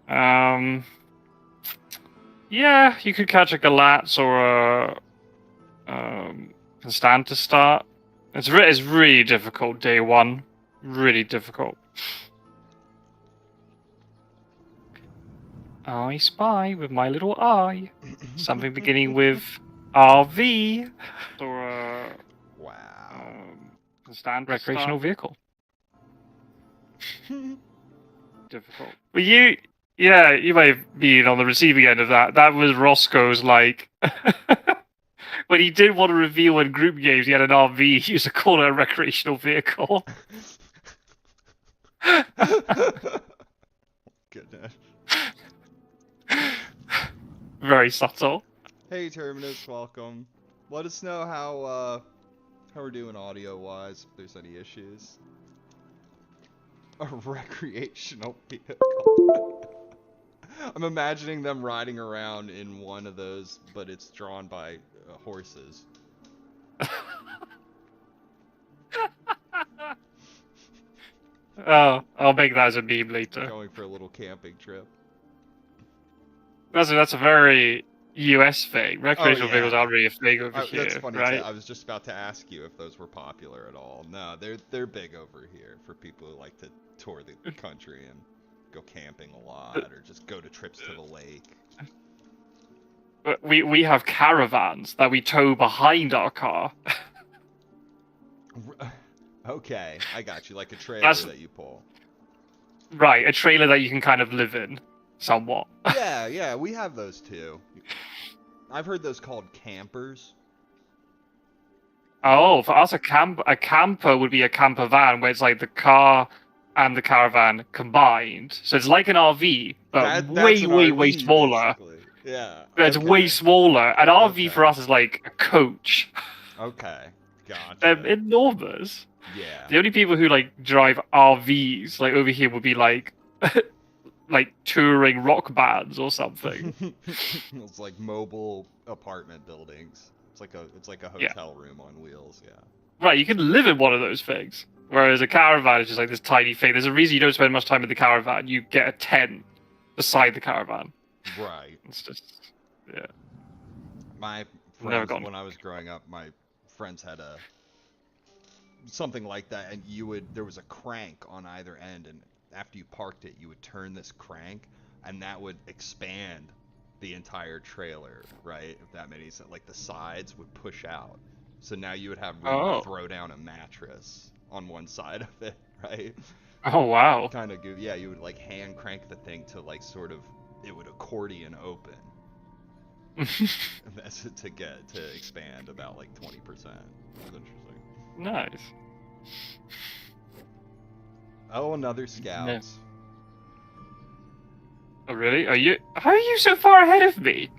Yeah, you could catch a Galatz or a Constant to start. It's really difficult day one. Really difficult. I spy with my little eye something beginning with RV or Wow. Constant recreational vehicle. Difficult. But you might have been on the receiving end of that. That was Roscoe's, like, when he did want to reveal in group games he had an RV, he used to call it a recreational vehicle. Goodness. Very subtle. Hey Terminus, welcome. Let us know how we're doing audio-wise, if there's any issues. A recreational vehicle. I'm imagining them riding around in one of those, but it's drawn by horses. Oh, I'll make that as a meme later. Going for a little camping trip. That's a very US thing. Recreational vehicles aren't really a thing over here, that's funny. right? I was just about to ask you if those were popular at all. No, they're big over here for people who like to tour the country and go camping a lot, or just go to trips to the lake. We have caravans that we tow behind our car. Okay, I got you. Like a trailer that you pull. Right, a trailer that you can kind of live in, somewhat. Yeah, we have those too. I've heard those called campers. Oh, for us, a camper would be a camper van where it's like the car and the caravan combined. So it's like an RV, but way smaller. Basically. Yeah. It's way smaller. An RV for us is like a coach. Okay, gotcha. They're enormous. Yeah. The only people who like drive RVs like over here would be like like touring rock bands or something. It's like mobile apartment buildings. It's like a hotel room on wheels. Yeah. Right, you can live in one of those things. Whereas a caravan is just like this tiny thing. There's a reason you don't spend much time in the caravan. You get a tent beside the caravan. Right. It's just, yeah. My friends, when I was growing up, my friends had something like that, and there was a crank on either end, and after you parked it, you would turn this crank, and that would expand the entire trailer, right? If that made any sense. Like the sides would push out, so now you would have room to throw down a mattress on one side of it, right? Oh wow. Kind of good. Yeah, you would like hand crank the thing to like sort of, it would accordion open. That's to expand about like 20%. That's interesting. Nice. Oh, another scout. Yeah. Oh really? How are you so far ahead of me?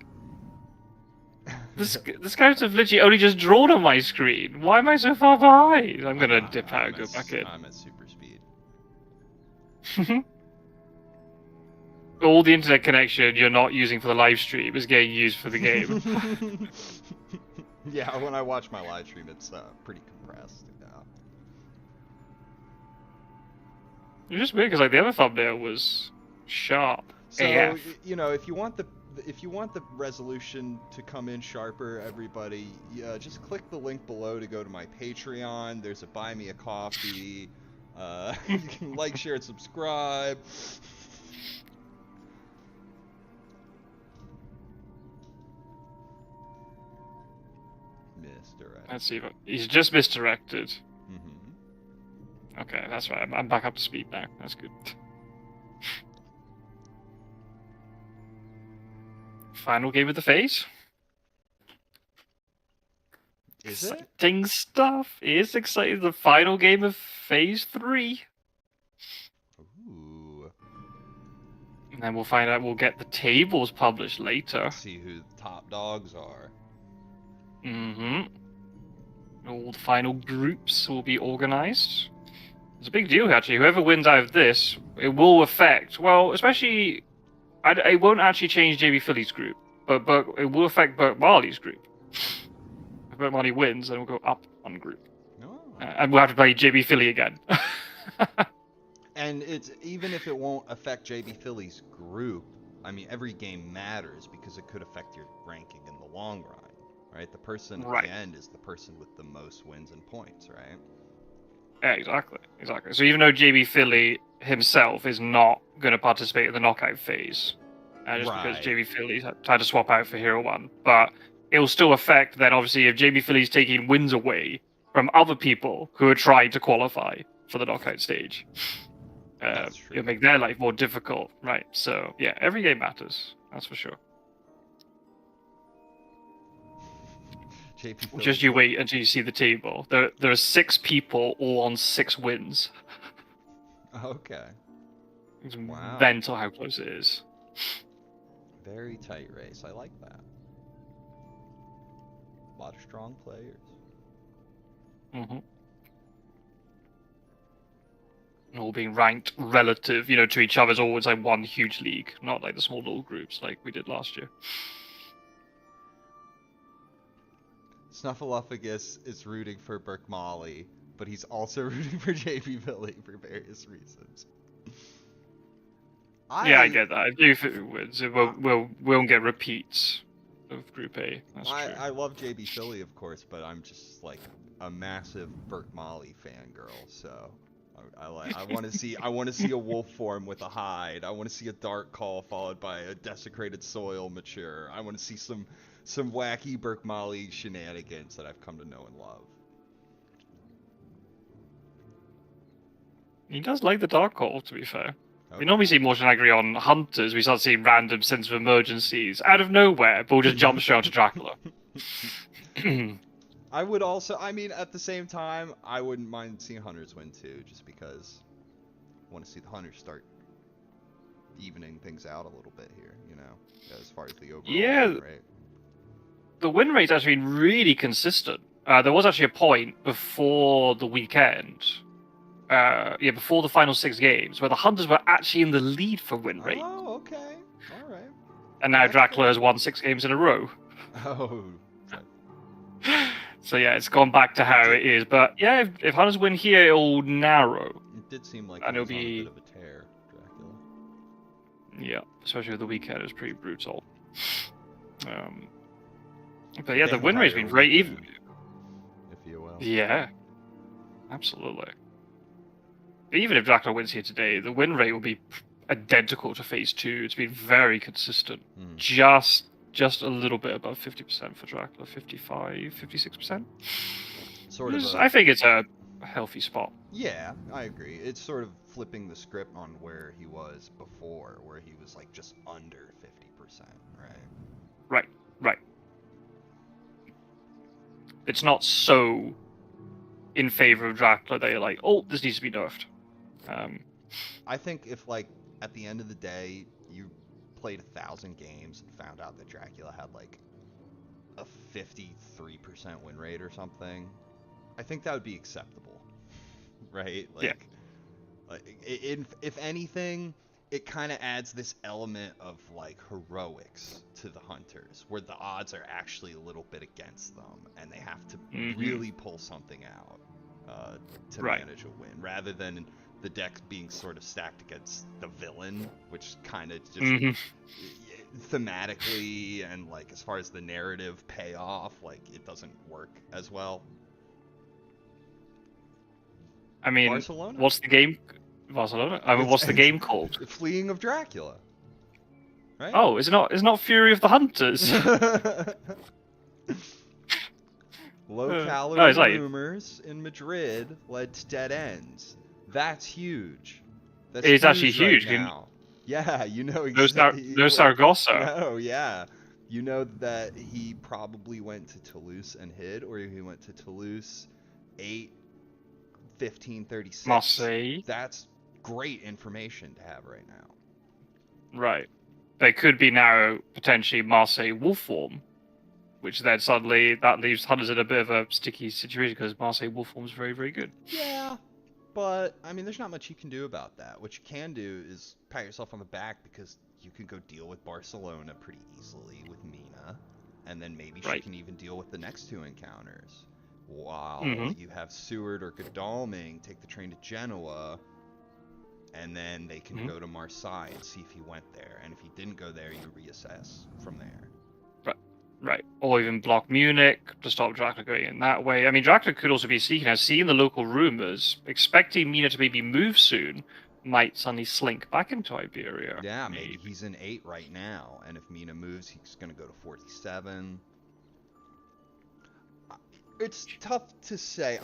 The scouts have literally only just drawn on my screen. Why am I so far behind? I'm gonna dip out and go back in. I'm at super speed. All the internet connection you're not using for the live stream is getting used for the game. Yeah, when I watch my live stream, it's pretty compressed. It's just weird because like the other thumbnail was sharp. So AF. you know, if you want the resolution to come in sharper, everybody, just click the link below to go to my Patreon. There's a buy me a coffee. You can like, share, and subscribe. Misdirected. Let's see. He's just misdirected. Mm-hmm. Okay, that's right. I'm back up to speed now. That's good. Final game of the phase. Is it? Exciting stuff. It's exciting. The final game of phase 3. Ooh. And then we'll find out. We'll get the tables published later. Let's see who the top dogs are. Mm-hmm. All the final groups will be organized. It's a big deal, actually. Whoever wins out of this, it will affect, well, especially, it won't actually change jbphilly's group, but it will affect Burcmali's group. If Burcmali wins, then we'll go up one group. Oh. And we'll have to play jbphilly again. And it's even if it won't affect jbphilly's group, I mean, every game matters because it could affect your ranking in the long run, right? The person at the end is the person with the most wins and points, right? Yeah, exactly. So even though jbphilly himself is not going to participate in the knockout phase, just because jbphilly tried to swap out for Hero 1, but it will still affect then, obviously, if jbphilly's taking wins away from other people who are trying to qualify for the knockout stage. It'll make their life more difficult, right? So, yeah, every game matters. That's for sure. Just you wait until you see the table. There are 6 people all on 6 wins. Okay. It's mental how close it is. Very tight race. I like that. A lot of strong players. All being ranked relative, to each other's always like one huge league, not like the small little groups like we did last year. Snuffleupagus is rooting for Burcmali, but he's also rooting for jbphilly for various reasons. I get that. I do think it wins. We won't get repeats of Group A. That's true. I love jbphilly, of course, but I'm just like a massive Burcmali fangirl, so I want to see a wolf form with a hide. I want to see a dark call followed by a desecrated soil mature. I want to see some wacky Burcmali shenanigans that I've come to know and love. He does like the dark call, to be fair. Okay. We normally see more shenanigans on hunters. We start seeing random sense of emergencies out of nowhere, but we'll just jump straight onto Dracula. I would also, I mean, at the same time, I wouldn't mind seeing hunters win too, just because I want to see the hunters start evening things out a little bit here, as far as the overall win rate. The win rate's actually been really consistent. There was actually a point before the weekend, before the final 6 games, where the hunters were actually in the lead for win rate. Oh, okay. All right. And now Dracula has won 6 games in a row. Oh. So yeah, it's gone back to how it is. But yeah, if hunters win here, it'll narrow. It did seem like it was on a bit of a tear, Dracula. Yeah, especially with the weekend, it was pretty brutal. But yeah, the win rate's been very even. If you will. Yeah, absolutely. Even if Dracula wins here today, the win rate will be identical to Phase 2. It's been very consistent. Just a little bit above 50% for Dracula, 55, 56%. I think it's a healthy spot. Yeah, I agree. It's sort of flipping the script on where he was before, where he was like just under 50%, right? Right. It's not so in favor of Dracula that you're like, oh, this needs to be nerfed. I think if, like, at the end of the day, you played 1,000 games and found out that Dracula had like a 53% win rate or something, I think that would be acceptable, right? Like, if anything, it kind of adds this element of like heroics to the hunters, where the odds are actually a little bit against them, and they have to really pull something out to manage a win, rather than the deck being sort of stacked against the villain, which kind of just thematically and like as far as the narrative payoff, like it doesn't work as well. I mean, Barcelona? What's the game? Barcelona? I mean, what's the game called? Fleeing of Dracula. Right? Oh, it's not Fury of the Hunters. Low-calorie rumors in Madrid led to dead ends. That's huge. It's actually huge. Right now. Yeah, you know exactly. No Saragossa. No, yeah. You know that he probably went to Toulouse and hid, or he went to Toulouse 8/15/36. Marseille. That's great information to have right now. Right. They could be now potentially Marseille wolf form, which then suddenly that leaves hunters in a bit of a sticky situation because Marseille wolf form is very, very good. Yeah. But, I mean, there's not much you can do about that. What you can do is pat yourself on the back because you can go deal with Barcelona pretty easily with Mina. And then maybe she can even deal with the next 2 encounters. While you have Seward or Godalming take the train to Genoa. and then they can go to Marseille and see if he went there. And if he didn't go there, you reassess from there. Right. Or even block Munich to stop Dracula going in that way. I mean, Dracula could also be seeing the local rumors, expecting Mina to maybe move soon, might suddenly slink back into Iberia. Yeah, maybe he's in 8 right now, and if Mina moves, he's going to go to 47. It's tough to say.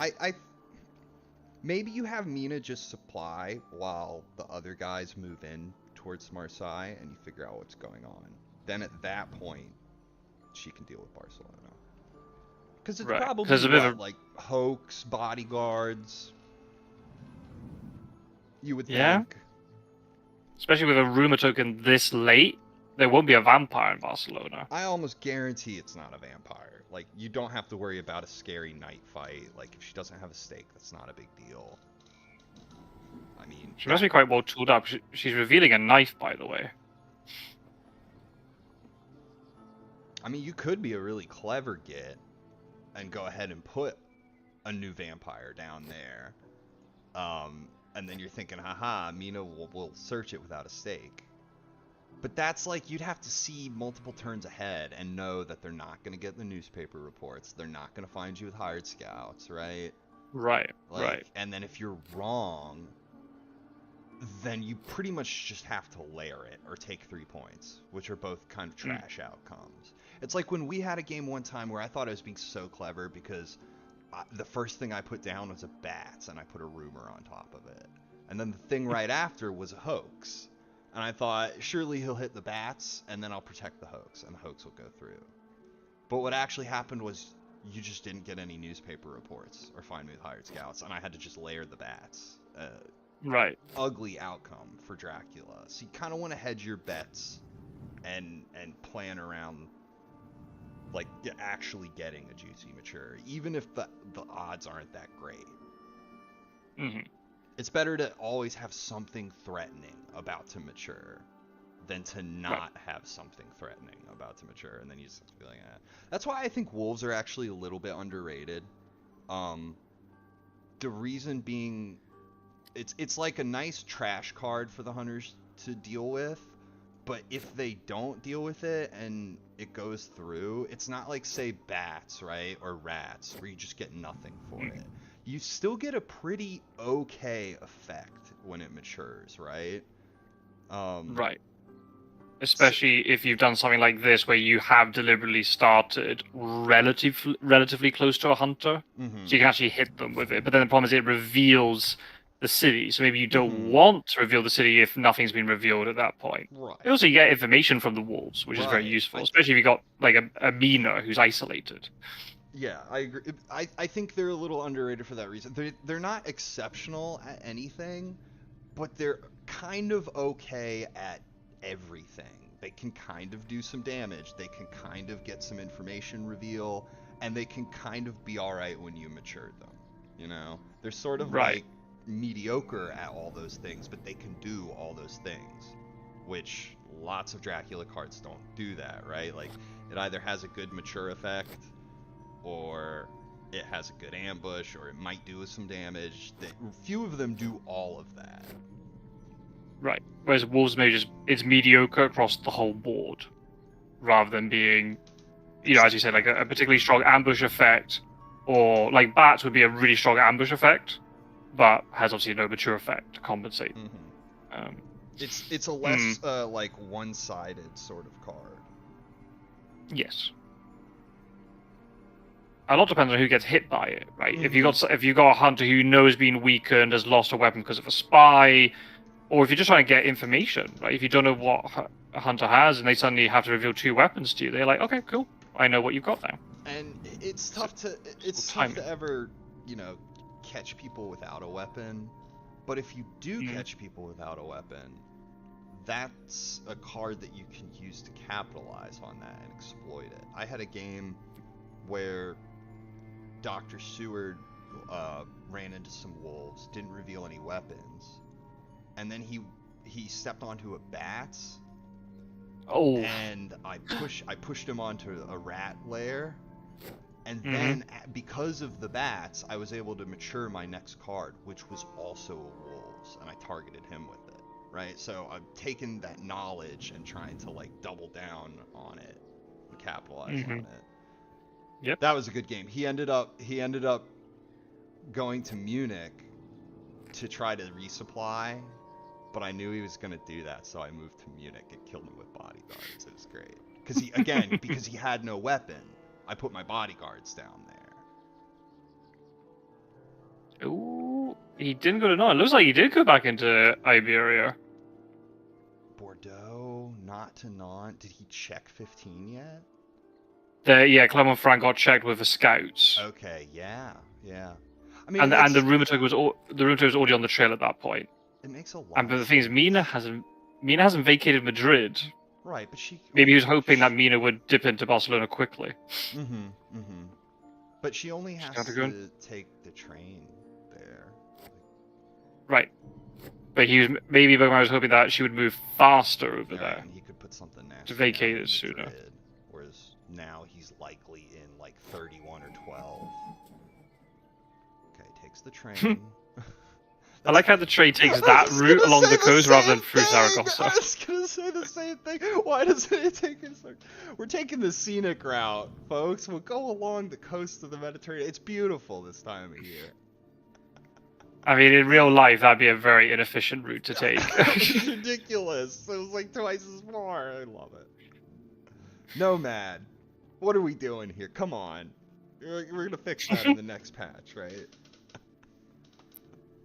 Maybe you have Mina just supply while the other guys move in towards Marseille, and you figure out what's going on. Then at that point, she can deal with Barcelona. Because it's probably like hoax, bodyguards. You would think. Especially with a rumor token this late, there won't be a vampire in Barcelona. I almost guarantee it's not a vampire. Like, you don't have to worry about a scary night fight. Like, if she doesn't have a stake, that's not a big deal. I mean... She must be quite well tooled up. She's revealing a knife, by the way. I mean, you could be a really clever git and go ahead and put a new vampire down there. And then you're thinking, haha, Mina will search it without a stake. But that's like, you'd have to see multiple turns ahead and know that they're not going to get the newspaper reports. They're not going to find you with hired scouts, right? Right, like, right. And then if you're wrong, then you pretty much just have to layer it or take 3 points, which are both kind of trash outcomes. It's like when we had a game one time where I thought I was being so clever because the first thing I put down was a bats and I put a rumor on top of it. And then the thing right after was a hoax. And I thought, surely he'll hit the bats and then I'll protect the hoax and the hoax will go through. But what actually happened was you just didn't get any newspaper reports or find me with hired scouts, and I had to just layer the bats. Right. Ugly outcome for Dracula. So you kind of want to hedge your bets and plan around like actually getting a juicy mature, even if the odds aren't that great. Mm-hmm. It's better to always have something threatening about to mature than to not have something threatening about to mature, and then you just have to be like, eh. That's why I think wolves are actually a little bit underrated. The reason being, it's like a nice trash card for the hunters to deal with, but if they don't deal with it and it goes through, it's not like, say, bats, right, or rats, where you just get nothing for it. You still get a pretty okay effect when it matures, right? Right. Especially if you've done something like this, where you have deliberately started relatively close to a hunter, so you can actually hit them with it. But then the problem is it reveals the city, so maybe you don't want to reveal the city if nothing's been revealed at that point. Right. Also, you get information from the wolves, which is very useful, especially if you got like a Mina who's isolated. Yeah, I agree. I think they're a little underrated for that reason. They're not exceptional at anything, but they're kind of okay at everything. They can kind of do some damage. They can kind of get some information reveal, and they can kind of be alright when you mature them. You know? They're sort of like mediocre at all those things, but they can do all those things, which lots of Dracula cards don't do that, right? Like, it either has a good mature effect, or it has a good ambush, or it might do some damage. Few of them do all of that. Right. Whereas wolves maybe it's mediocre across the whole board, rather than being, as you said, like a particularly strong ambush effect, or like bats would be a really strong ambush effect, but has obviously no mature effect to compensate. Mm-hmm. It's a less like one-sided sort of card. Yes. A lot depends on who gets hit by it, right? If you got a hunter who knows being weakened, has lost a weapon because of a spy, or if you're just trying to get information, right? If you don't know what a hunter has and they suddenly have to reveal 2 weapons to you, they're like, okay, cool, I know what you've got now. And it's tough to ever, catch people without a weapon. But if you do catch people without a weapon, that's a card that you can use to capitalize on that and exploit it. I had a game where Dr. Seward ran into some wolves, didn't reveal any weapons, and then he stepped onto a bat. Oh. And I pushed him onto a rat lair, And then, because of the bats, I was able to mature my next card, which was also a wolves, and I targeted him with it, right? So I've taken that knowledge and trying to like double down on it and capitalize on it. Yep. That was a good game. He ended up going to Munich to try to resupply, but I knew he was going to do that, so I moved to Munich and killed him with bodyguards. It was great. Because he had no weapon, I put my bodyguards down there. Ooh, he didn't go to Nantes. It looks like he did go back into Iberia. Bordeaux, not to Nantes. Did he check 15 yet? Clermont-Ferrand got checked with the scouts. Okay, yeah. I mean, and the rheumatologue was already on the trail at that point. It makes a lot. But the thing is, Mina hasn't vacated Madrid. Right, but maybe he was hoping that Mina would dip into Barcelona quickly. But she only has to take the train there. Right. But maybe Burcmali was hoping that she would move faster over there. And he could put something nasty to vacate it sooner. Whereas now he's likely in like 31 or 12. Okay, takes the train. I like how the train takes that route along the coast rather than through Saragossa. I was gonna say the same thing. Why doesn't it take us? We're taking the scenic route, folks. We'll go along the coast of the Mediterranean. It's beautiful this time of year. I mean, in real life, that'd be a very inefficient route to take. It's ridiculous. It was like twice as far. I love it. Nomad. What are we doing here? Come on. We're gonna fix that in the next patch, right?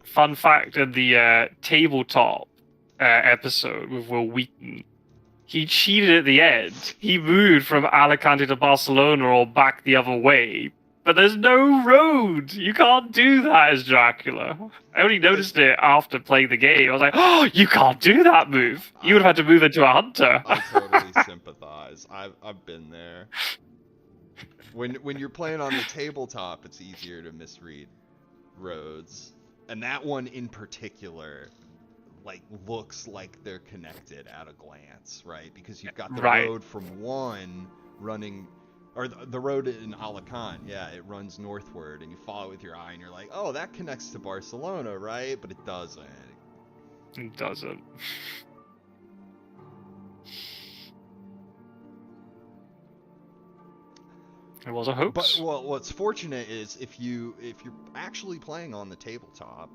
Fun fact, in the tabletop episode with Will Wheaton, he cheated at the end. He moved from Alicante to Barcelona or back the other way, but there's no road. You can't do that as Dracula. I only noticed it after playing the game. I was like, oh, you can't do that move. You would have had to move into a hunter. I totally sympathize. I've been there. When you're playing on the tabletop, it's easier to misread roads. And that one in particular, like, looks like they're connected at a glance, right? Because you've got the road from one running, or the road in Alicante, yeah, it runs northward, and you follow it with your eye, and you're like, oh, that connects to Barcelona, right? But it doesn't. It doesn't. It was a hoax. But what's fortunate is if you're actually playing on the tabletop,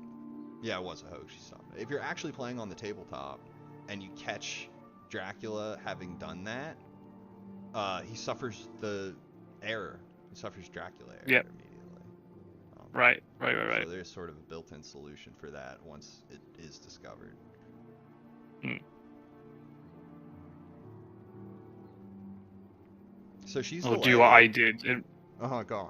yeah, it was a hoax. If you're actually playing on the tabletop and you catch Dracula having done that, he suffers the error. He suffers Dracula error immediately. Right. So there's sort of a built-in solution for that once it is discovered. So she's I'll do what I did. Go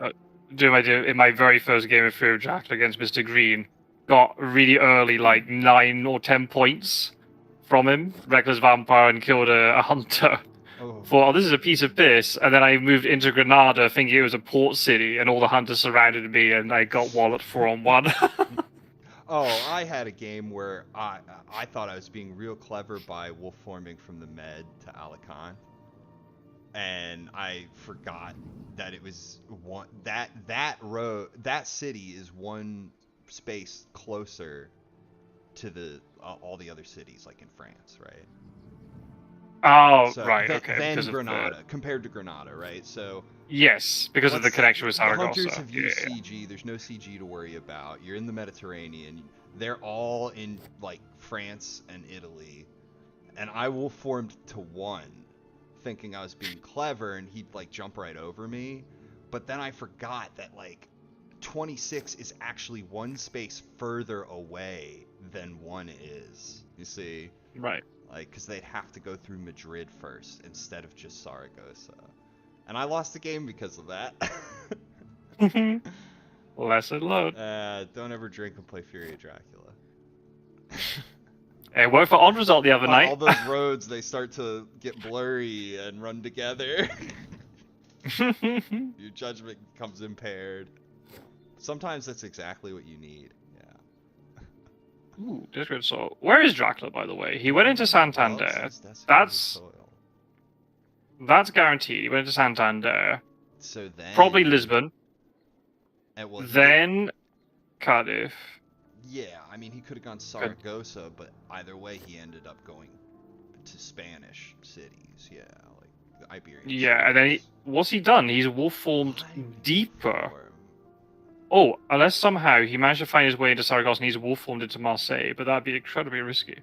on. In my very first game of Fear of Dracula against Mr. Green. Got really early, like 9 or 10 points from him. Reckless Vampire, and killed a hunter. Thought, this is a piece of piss. And then I moved into Granada thinking it was a port city, and all the hunters surrounded me, and I got walloped 4-on-1. I had a game where I thought I was being real clever by wolf forming from the Med to Alicante. And I forgot that it was one that city is one space closer to the all the other cities, like in France, right? Oh, so right, okay. Then Granada, compared to Granada, right? So yes, because of the connection with Saragossa. The hunters have used CG. There's no CG to worry about. You're in the Mediterranean. They're all in like France and Italy, and I wolf formed to one, thinking I was being clever, and he'd like jump right over me. But then I forgot that like 26 is actually one space further away than 1 is. You see? Right. Like, because they'd have to go through Madrid first instead of just Saragossa. And I lost the game because of that. Lesson learned. Don't ever drink and play Fury of Dracula. It worked for Andresalt the other night. All those roads, they start to get blurry and run together. Your judgment becomes impaired. Sometimes that's exactly what you need. Yeah. Ooh, Discord Soul. Where is Dracula, by the way? He went into Santander. That's guaranteed. He went into Santander. So then Probably Lisbon. well, then Cardiff. Yeah, I mean, he could have gone Saragossa, but either way, he ended up going to Spanish cities. Yeah, like the Iberian. Yeah, and then what's he done? He's wolf formed deeper. Form. Oh, unless somehow he managed to find his way into Saragossa and he's wolf formed into Marseille, but that'd be incredibly risky.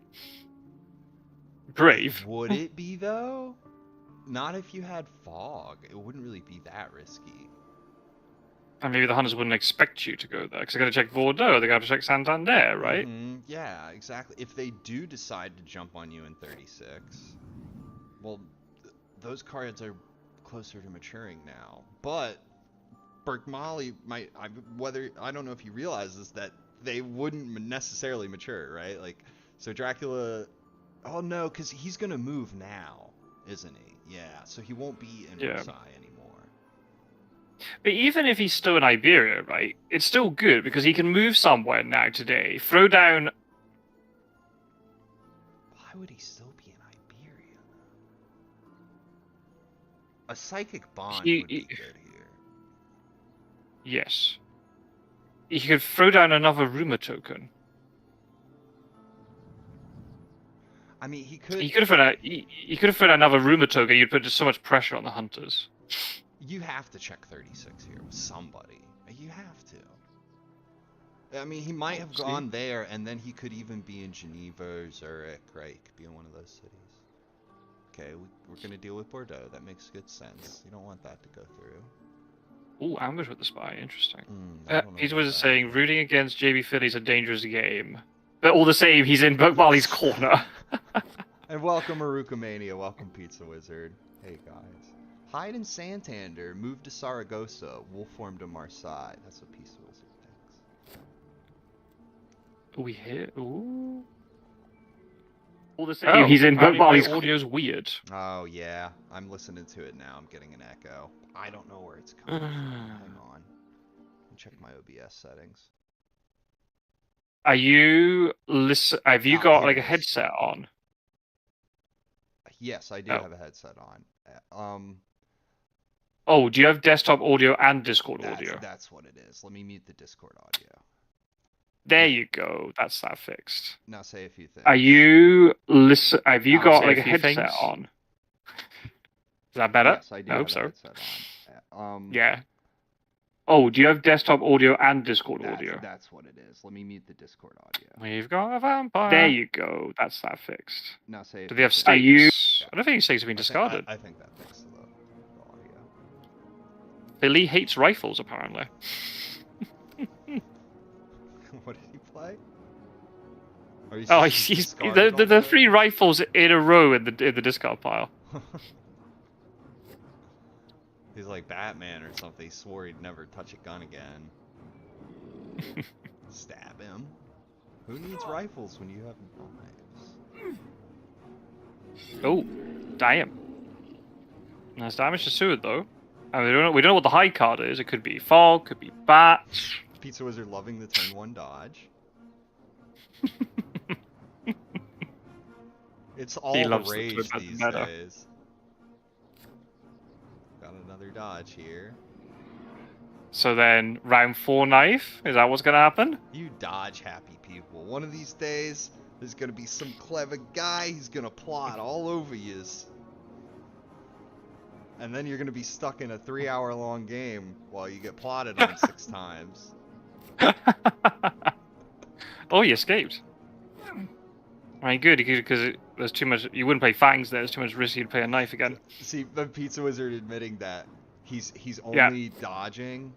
Brave. Would it be though? Not if you had fog. It wouldn't really be that risky. And maybe the hunters wouldn't expect you to go there, because they're going to check Bordeaux, they're going to check Santander, right? Yeah, exactly. If they do decide to jump on you in 36, well, those cards are closer to maturing now. But Burcmali might, I don't know if you realize this, that they wouldn't necessarily mature, right? Like, so Dracula, oh no, because he's going to move now, isn't he? Yeah, so he won't be in Versailles anymore. But even if he's still in Iberia, right, it's still good because he can move somewhere now today, throw down... Why would he still be in Iberia? A psychic bond would be good here. Yes. He could throw down another rumor token. I mean, he could... He could have thrown another rumor token, you'd put just so much pressure on the hunters. You have to check 36 here with somebody. You have to. I mean, he might have gone there, and then he could even be in Geneva or Zurich, right? He could be in one of those cities. Okay, we're going to deal with Bordeaux. That makes good sense. You don't want that to go through. Ooh, ambush with the spy. Interesting. Peter was saying, rooting against jbphilly is a dangerous game. But all the same, he's in Burcmali's corner. And welcome, Maruka Mania. Welcome, Pizza Wizard. Hey, guys. Hide in Santander, move to Saragossa, wolf form to Marseille. That's what Pizza Wizard thinks. We hit. Ooh. All the same, he's in Burcmali's audio's weird. Oh yeah, I'm listening to it now. I'm getting an echo. I don't know where it's coming from. Hang on. Let me check my OBS settings. Are you have you got like a headset on? Yes, I do have a headset on. Oh, do you have desktop audio and Discord audio? That's what it is. Let me mute the Discord audio. There you go. That's that fixed. Now say a few things. Are you have you got like a headset on? Is that better? Yes, I do. I hope so. Headset on. Yeah. Oh, do you have desktop audio and Discord audio? That's what it is. Let me mute the Discord audio. We've got a vampire. There you go. That's that fixed. Now say. Do they have stakes? I don't think stakes have been discarded. I think that fixed the audio. Billy hates rifles, apparently. What did he play? He's the 3 rifles in a row in the discard pile. He's like Batman or something. He swore he'd never touch a gun again. Stab him. Who needs rifles when you have knives? Oh, damn. Nice damage to Seward, though. I mean, we don't know what the high card is. It could be fog, could be bats. Pizza Wizard loving the turn 1 dodge. It's all the rage these days. Got another dodge here. So then, round 4 knife? Is that what's gonna happen? You dodge happy people. One of these days, there's gonna be some clever guy. He's gonna plot all over yous. And then you're gonna be stuck in a 3-hour-long game while you get plotted on 6 times. Oh, you escaped. I mean, good, because there's too much. You wouldn't play fangs there. There's too much risk. You'd play a knife again. See, the Pizza Wizard admitting that he's only dodging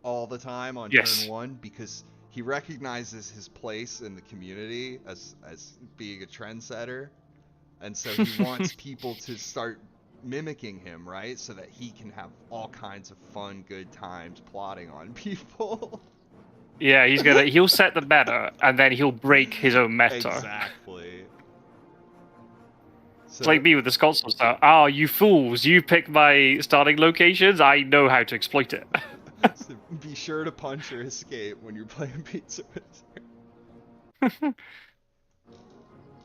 all the time on turn 1 because he recognizes his place in the community as being a trendsetter, and so he wants people to start mimicking him, right? So that he can have all kinds of fun, good times plotting on people. Yeah, he'll set the meta, and then he'll break his own meta. Exactly. It's like me with the Scotsman stuff. Oh, you fools! You picked my starting locations. I know how to exploit it. So be sure to punch or escape when you're playing Pizza Wizard.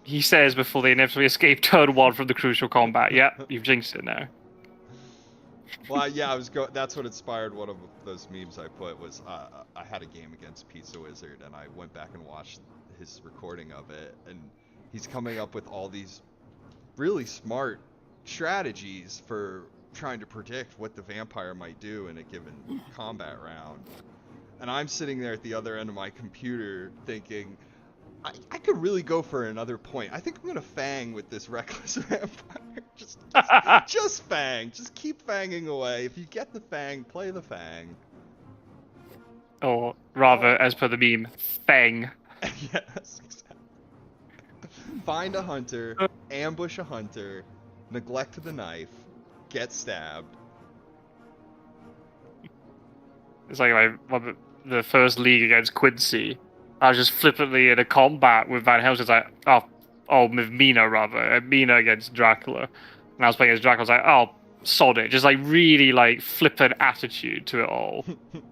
He says before they inevitably escape turn 1 from the crucial combat. Yep, you've jinxed it now. Well, yeah, that's what inspired one of those memes I put was I had a game against Pizza Wizard, and I went back and watched his recording of it, and he's coming up with all these really smart strategies for trying to predict what the vampire might do in a given combat round. And I'm sitting there at the other end of my computer thinking, I could really go for another point. I think I'm gonna fang with this reckless vampire. Just fang. Just keep fanging away. If you get the fang, play the fang. Or rather, as per the meme, fang. Yes, exactly. Find a hunter, ambush a hunter, neglect the knife, get stabbed. It's like the first league against Quincy. I was just flippantly in a combat with Van Helsing. It's like, with Mina rather. Mina against Dracula. And I was playing against Dracula. I was like, oh, sod it. Just like really like flippant attitude to it all.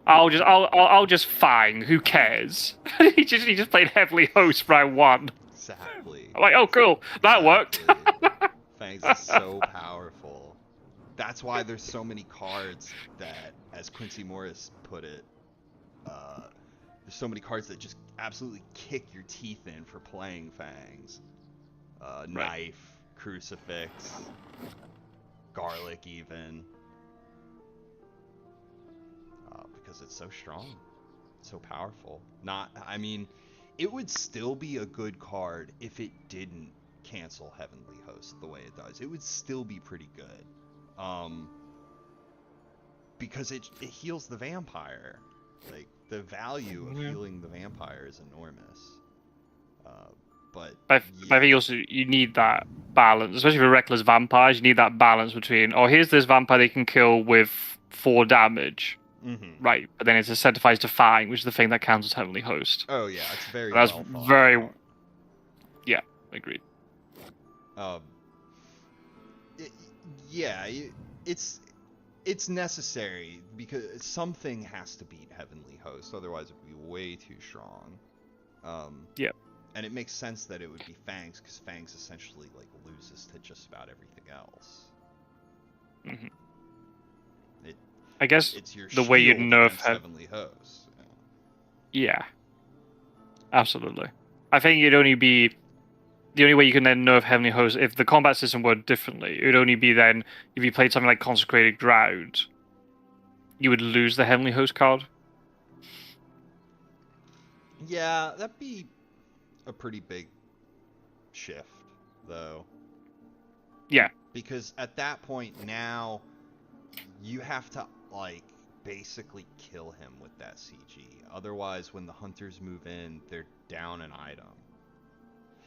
I'll just fang. Who cares? he just played Heavenly Host round 1. Exactly. I'm like, oh cool, that worked. Fangs is so powerful. That's why there's so many cards that, as Quincy Morris put it, there's so many cards that just absolutely kick your teeth in for playing Fangs. Right. Knife, Crucifix, Garlic even. Because it's so strong. It's so powerful. I mean, it would still be a good card if it didn't cancel Heavenly Host the way it does. It would still be pretty good. Because it heals the vampire. Like, the value of healing the vampire is enormous. But I think also you need that balance, especially for reckless vampires. You need that balance between, here's this vampire they can kill with 4 damage. Mm-hmm. Right, but then it's incentivized to fang, which is the thing that counts as Heavenly Host. Oh yeah, it's very. That's well very. out. Yeah, agreed. It's necessary because something has to beat Heavenly Host, otherwise it'd be way too strong. Yeah. And it makes sense that it would be Fangs, because Fangs essentially like loses to just about everything else. Mm-hmm. I guess it's your the way you nerf Heavenly Host. Yeah. Absolutely. I think it'd only be the only way you can then nerf Heavenly Host if the combat system worked differently. It would only be then if you played something like Consecrated Ground, you would lose the Heavenly Host card. Yeah, that'd be a pretty big shift, though. Yeah. Because at that point now, you have to like basically kill him with that CG. Otherwise, when the hunters move in, they're down an item.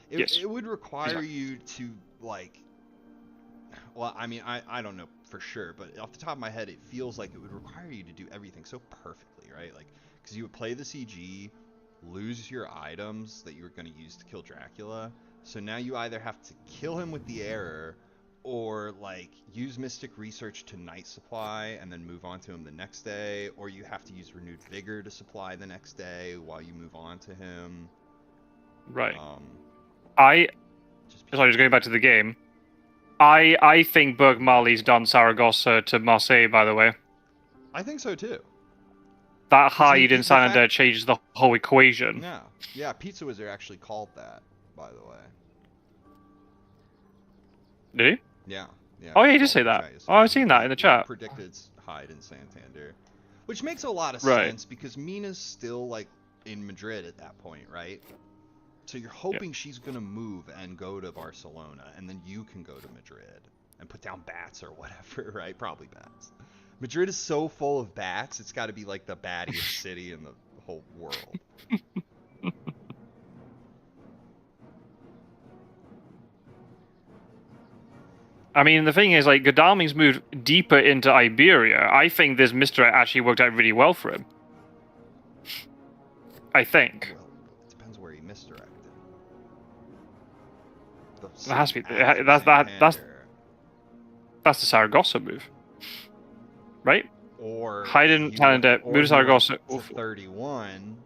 It would require you to like. Well, I mean, I don't know for sure, but off the top of my head, it feels like it would require you to do everything so perfectly, right? Like, because you would play the CG, lose your items that you were going to use to kill Dracula. So now you either have to kill him with the error, or like use Mystic Research to night supply and then move on to him the next day, or you have to use Renewed Vigor to supply the next day while you move on to him. Right. Just going back to the game. I think Burcmali's done Saragossa to Marseille, by the way. I think so too. That hide in Santander changes the whole equation. Yeah, Pizza Wizard actually called that, by the way. Did he? Yeah. Oh yeah, he did say that. Oh, I've seen that in the chat. Predicted hide in Santander, which makes a lot of sense because Mina's still like in Madrid at that point, right? So you're hoping she's gonna move and go to Barcelona, and then you can go to Madrid and put down bats or whatever, right? Probably bats. Madrid is so full of bats; it's got to be like the battiest city in the whole world. I mean, the thing is, like, Godalming's moved deeper into Iberia. I think this misdirect actually worked out really well for him. I think. Well, it depends where he misdirected. That has to be. That's the Saragossa move, right? Or hide in Santander, move to Saragossa to 31,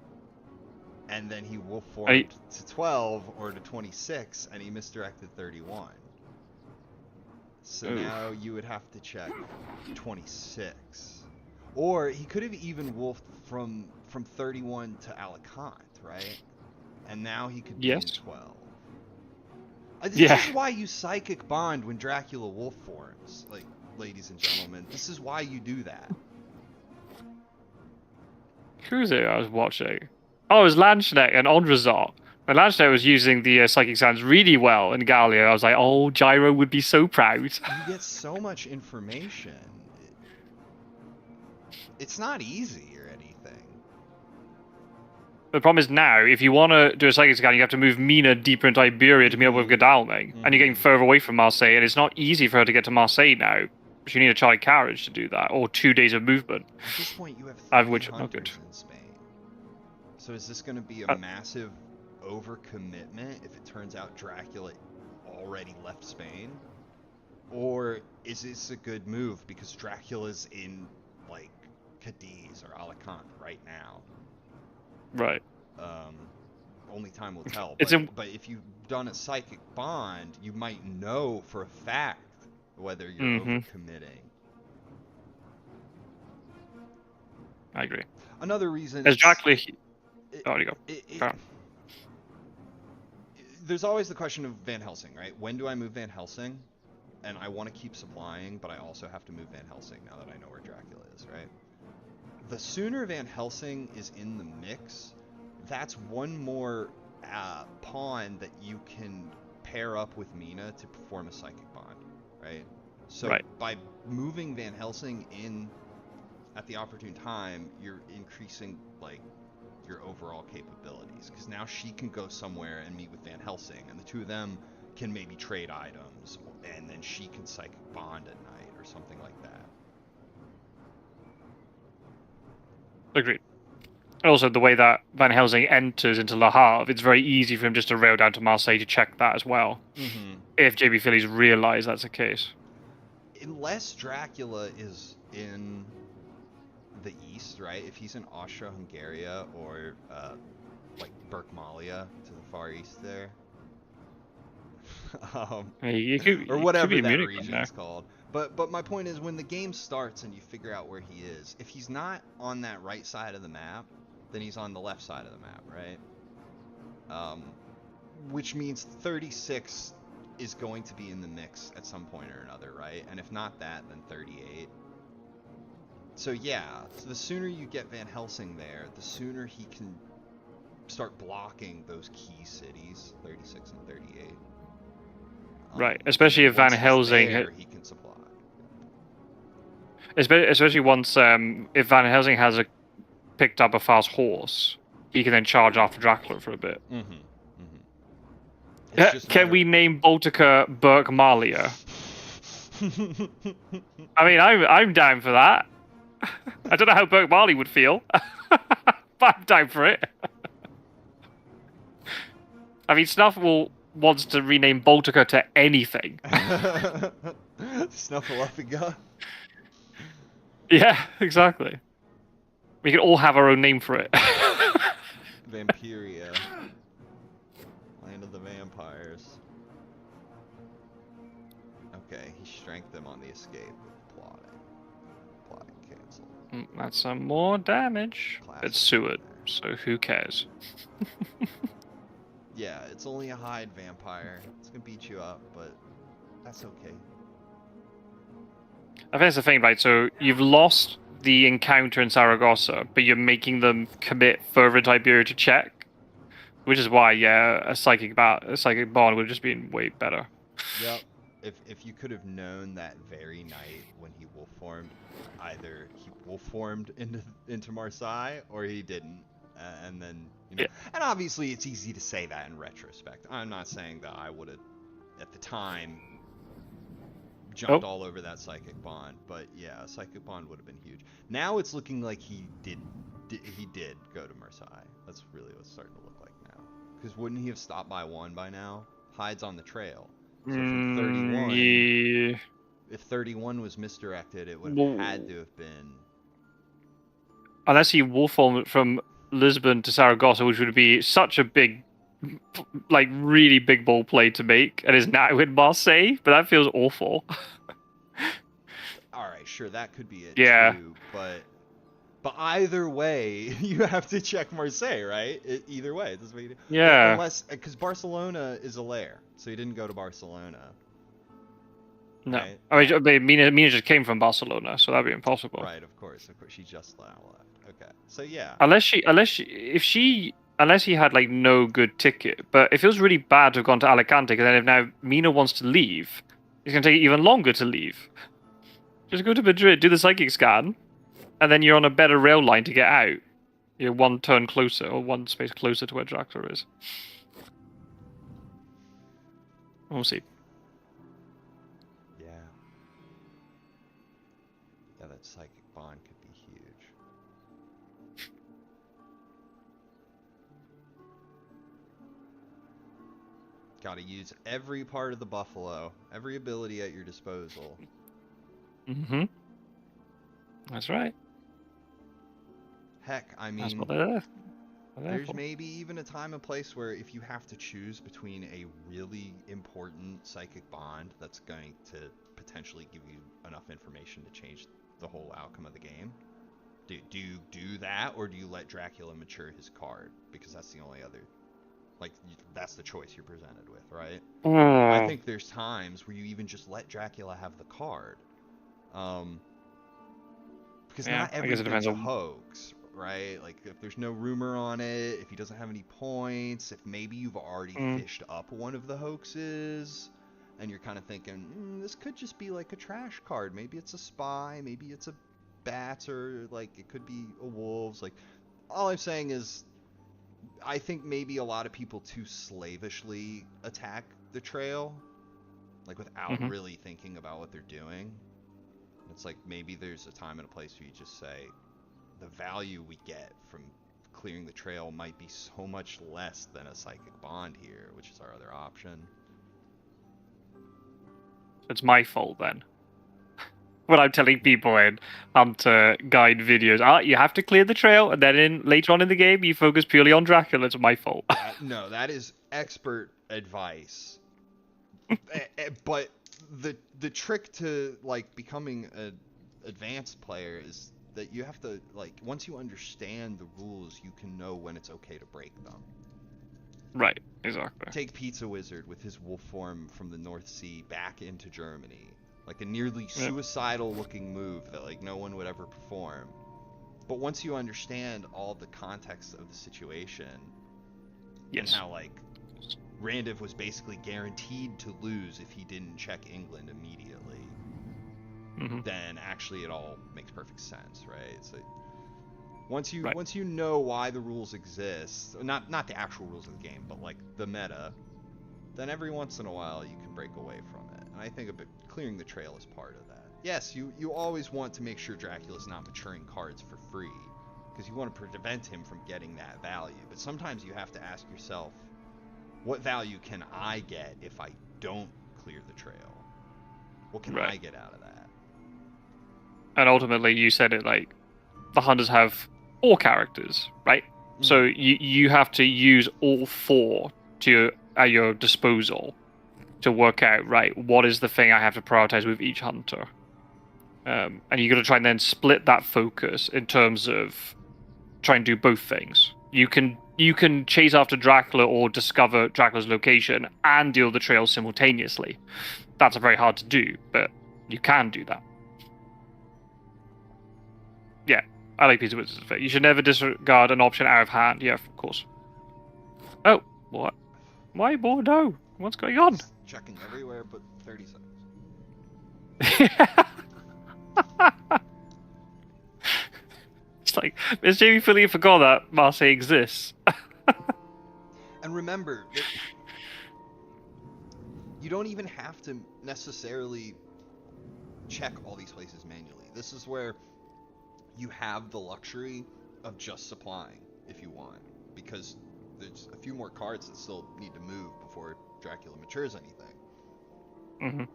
and then he wolf formed to 12 or to 26, and he misdirected 31. So now you would have to check 26. Or he could have even wolfed from 31 to Alicante, right? And now he could be in 12. This is why you psychic bond when Dracula wolf forms, like, ladies and gentlemen. This is why you do that. Who's it I was watching? Oh, it was Lanchnek and Ondrazar. And Lanchnek was using the psychic sounds really well in Gallia. I was like, oh, Gyro would be so proud. You get so much information. It's not easy or anything. The problem is now, if you want to do a psychic scan, you have to move Mina deeper into Iberia to meet up with Godalming. And you're getting further away from Marseille, and it's not easy for her to get to Marseille now. But you need a charlie carriage to do that, or 2 days of movement. At this point, you have 3 hunters in Spain. So is this going to be a massive overcommitment if it turns out Dracula already left Spain? Or is this a good move because Dracula's in, like, Cadiz or Alicante right now? Right. Only time will tell. But, but if you've done a psychic bond, you might know for a fact whether you're overcommitting. I agree. Another reason is Dracula. Oh, you go. There's always the question of Van Helsing, right? When do I move Van Helsing? And I want to keep supplying, but I also have to move Van Helsing now that I know where Dracula is, right? The sooner Van Helsing is in the mix, that's one more pawn that you can pair up with Mina to perform a psychic bond, right? So by moving Van Helsing in at the opportune time, you're increasing, like, your overall capabilities, because now she can go somewhere and meet with Van Helsing, and the two of them can maybe trade items, and then she can psychic bond at night or something like that. Agreed. Also, the way that Van Helsing enters into Le Havre, it's very easy for him just to rail down to Marseille to check that as well. If jbphilly's realize that's the case. Unless Dracula is in the east, right? If he's in Austria-Hungary or like Burcmali to the far east there, or whatever that region's called. But my point is, when the game starts and you figure out where he is, if he's not on that right side of the map, then he's on the left side of the map, right? Which means 36 is going to be in the mix at some point or another, right? And if not that, then 38. So yeah, so the sooner you get Van Helsing there, the sooner he can start blocking those key cities, 36 and 38. Right, especially if Van Helsing... he can supply. Especially once, if Van Helsing has picked up a fast horse, he can then charge after Dracula for a bit. Can we name Baltica Burcmali? I mean, I'm down for that. I don't know how Burcmali would feel, but I'm down for it. I mean, Snuffle wants to rename Baltica to anything. Snuffleupagus? Yeah, exactly. We can all have our own name for it. Vampiria. Land of the Vampires. Okay, he strengthened them on the escape. Plotting. Plotting cancel. That's some more damage. Classic. It's Seward, so who cares? Yeah, it's only a hide vampire. It's gonna beat you up, but that's okay. I think that's the thing, right? So you've lost the encounter in Saragossa, but you're making them commit further into Iberia to check, which is why, yeah, a psychic bond would have just been way better. Yep. If you could have known that very night when he wolf formed, either he wolf formed into Marseille or he didn't, and then and obviously it's easy to say that in retrospect. I'm not saying that I would have at the time jumped all over that psychic bond, but yeah, a psychic bond would have been huge. Now it's looking like he did go to Marseille. That's really what's starting to look like now. Because wouldn't he have stopped by one by now? Hides on the trail. So from 31, yeah. If 31 was misdirected, it would have had to have been. Unless he wolf formed from Lisbon to Saragossa, which would be such a big, like, really big ball play to make, and is now in Marseille, but that feels awful. all right, sure, that could be it Yeah. too, but either way, you have to check Marseille, right? Either way, it doesn't make well, Yeah. unless because Barcelona is a lair, so you didn't go to Barcelona. No. Right? I mean, Mina just came from Barcelona, so that'd be impossible. Right, of course. She just now left. Okay, so yeah. Unless he had like no good ticket. But it feels really bad to have gone to Alicante, because then if now Mina wants to leave, it's gonna take even longer to leave. Just go to Madrid, do the psychic scan, and then you're on a better rail line to get out. You're one turn closer, or one space closer to where Dracula is. We'll see. Yeah. Yeah, that psychic bond could be huge. Gotta use every part of the buffalo, every ability at your disposal. Mm-hmm. That's right. Heck, I That's mean, what they're there. there's maybe even a time and place where if you have to choose between a really important psychic bond that's going to potentially give you enough information to change the whole outcome of the game, do you do that, or do you let Dracula mature his card? Because that's the only other, like, that's the choice you're presented with, right? I think there's times where you even just let Dracula have the card. Because Yeah, not I guess it everything's depends a on... hoax, right? Like, if there's no rumor on it, if he doesn't have any points, if maybe you've already fished up one of the hoaxes, and you're kind of thinking, this could just be like a trash card. Maybe it's a spy, maybe it's a bats, or like it could be a wolves. Like, all I'm saying is, I think maybe a lot of people too slavishly attack the trail, like without really thinking about what they're doing. It's like maybe there's a time and a place where you just say the value we get from clearing the trail might be so much less than a psychic bond here, which is our other option. It's my fault then. When I'm telling people in Hunter guide videos, you have to clear the trail, and then later on in the game, you focus purely on Dracula. It's my fault. No, that is expert advice. But the trick to like becoming an advanced player is that you have to, like, once you understand the rules, you can know when it's okay to break them. Right, exactly. Take Pizza Wizard with his wolf form from the North Sea back into Germany. Like a nearly suicidal looking move that like no one would ever perform. But once you understand all the context of the situation, and how like Randiv was basically guaranteed to lose if he didn't check England immediately, then actually it all makes perfect sense, right? So once you know why the rules exist, not the actual rules of the game, but like the meta, then every once in a while you can break away from it. And I think clearing the trail is part of that. Yes, you always want to make sure Dracula's not maturing cards for free, because you want to prevent him from getting that value. But sometimes you have to ask yourself, what value can I get if I don't clear the trail? What can I get out of that? And ultimately, you said it, like, the hunters have 4 characters, right? So you have to use all 4 at your disposal to work out, right, what is the thing I have to prioritize with each hunter. And you're going to try and then split that focus in terms of trying to do both things. You can chase after Dracula or discover Dracula's location and deal the trail simultaneously. That's very hard to do, but you can do that. Yeah, I like Pizza Wizard's effect. You should never disregard an option out of hand. Yeah, of course. Oh, what? Why more? No. What's going on? Just checking everywhere but 30 seconds. It's like, Miss jbphilly forgot that Marseille exists. And remember, you don't even have to necessarily check all these places manually. This is where you have the luxury of just supplying if you want, because there's a few more cards that still need to move before Dracula matures anything.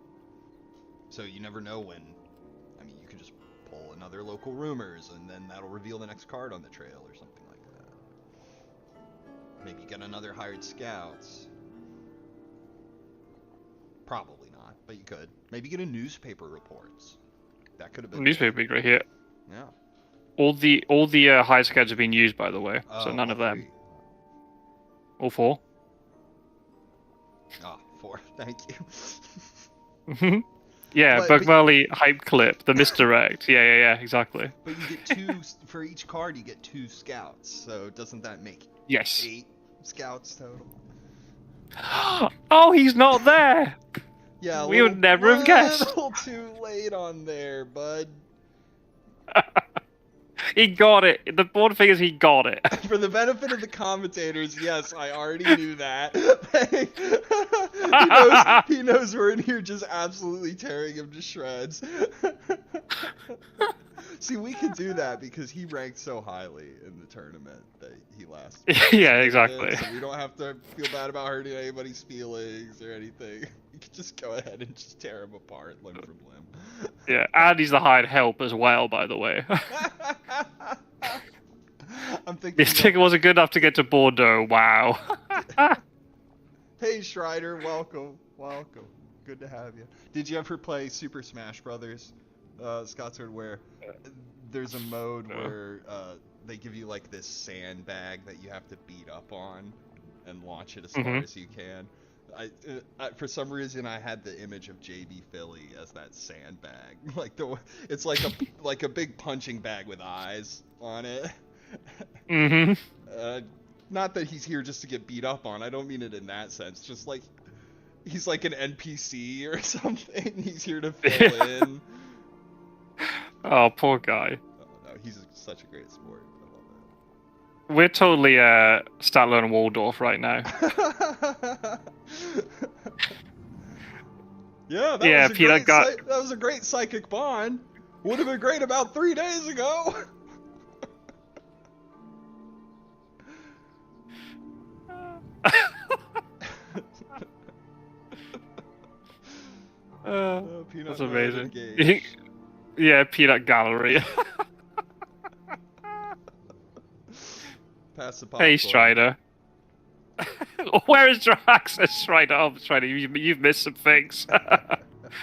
So you never know when. I mean, you could just pull another local rumors, and then that'll reveal the next card on the trail or something like that. Maybe get another hired scouts. Probably not, but you could. Maybe get a newspaper reports. That could have been newspaper would be great here. Yeah. All the high scads have been used, by the way, so none of them. 3. All 4. Ah, 4. Thank you. Yeah, Burcmali hype clip, the misdirect. Yeah, exactly. But you get 2 for each card. You get 2 scouts. So doesn't that make 8 scouts total? Oh, he's not there. Yeah, we would never have guessed. A little too late on there, bud. He got it. The important thing is he got it. For the benefit of the commentators, yes, I already knew that. he knows we're in here just absolutely tearing him to shreds. See, we could do that because he ranked so highly in the tournament that he last. Yeah, exactly. So we don't have to feel bad about hurting anybody's feelings or anything. We could just go ahead and just tear him apart limb from limb. Yeah, and he's the hired help as well, by the way. I'm thinking this ticket wasn't good enough to get to Bordeaux. Wow. Hey, Strider, welcome. Good to have you. Did you ever play Super Smash Brothers, Scotsword, where there's a mode where they give you like this sandbag that you have to beat up on and launch it as far as you can? I for some reason I had the image of jbphilly as that sandbag, it's like a big punching bag with eyes on it. Not that he's here just to get beat up on. I don't mean it in that sense. Just like he's like an NPC or something. He's here to fill in. Oh, poor guy. Oh, no, he's such a great sport. I love it. We're totally Statler and Waldorf right now. That was a great psychic bond. Would have been great about 3 days ago. That's amazing. Yeah, Peanut Gallery. Pass the popcorn. Hey, Strider. Where is Drax? Strider. Oh, Strider, you've missed some things.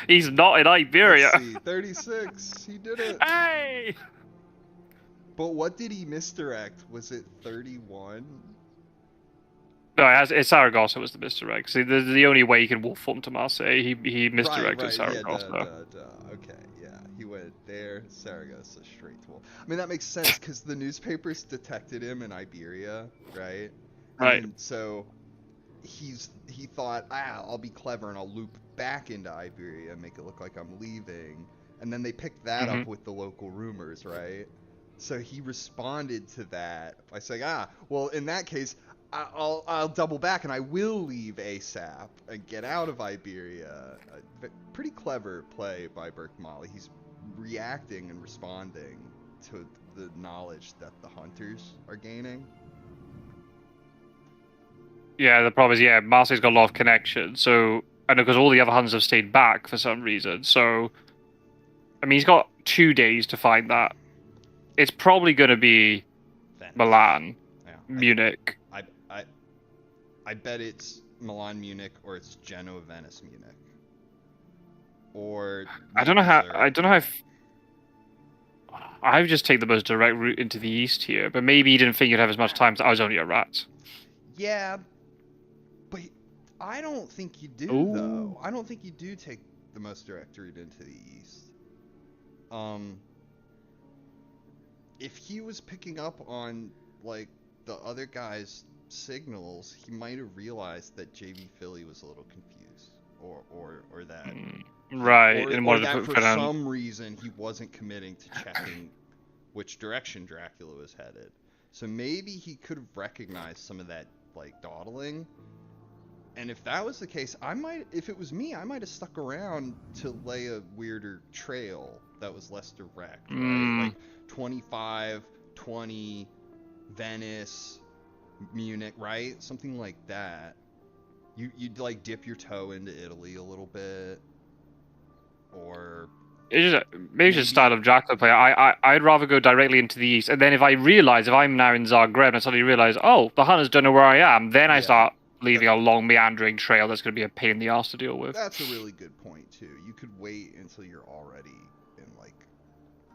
He's not in Iberia. Let's see, 36. He did it. Hey! But what did he misdirect? Was it 31? No, it's Saragossa was the misdirect. See, the only way you can wolf form to Marseille, he misdirected Saragossa. Yeah, okay, yeah. He went there, Saragossa, straight to wolf. I mean, that makes sense, because the newspapers detected him in Iberia, right? Right. And so he thought, I'll be clever and I'll loop back into Iberia and make it look like I'm leaving. And then they picked that up with the local rumors, right? So he responded to that by saying, well, in that case, I'll double back and I will leave ASAP and get out of Iberia. Pretty clever play by Burcmali. He's reacting and responding to the knowledge that the hunters are gaining. Yeah, the problem is, Marseille's got a lot of connections. So, I know because all the other hunters have stayed back for some reason. So, I mean, he's got 2 days to find that. It's probably going to be Milan, Munich. I bet it's Milan, Munich, or it's Genoa, Venice, Munich. Or I don't know how. I would just take the most direct route into the east here, but maybe he didn't think you'd have as much time. I was only a rat. Yeah, but I don't think you do though. I don't think you do take the most direct route into the east. If he was picking up on like the other guy's signals, he might have realized that jbphilly was a little confused, or that right, or that for some reason he wasn't committing to checking which direction Dracula was headed. So maybe he could have recognized some of that like dawdling. And if that was the case, if it was me, I might have stuck around to lay a weirder trail that was less direct, right? Like 25, 20, Venice, Munich, right? Something like that. You'd like dip your toe into Italy a little bit, or maybe just style of Dracula play. I'd rather go directly into the east, and then if I'm now in Zagreb and I suddenly realize, the hunters don't know where I am, then I start leaving a long meandering trail that's going to be a pain in the ass to deal with. That's a really good point too. You could wait until you're already in like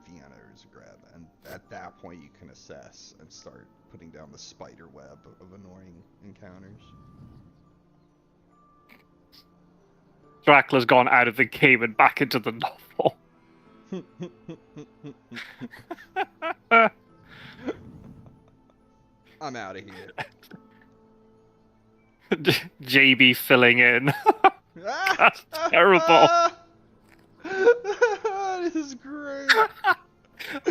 Vienna or Zagreb, and at that point you can assess and start putting down the spider web of annoying encounters. Dracula's gone out of the game and back into the novel. I'm out of here. JB filling in. That's terrible. This is great.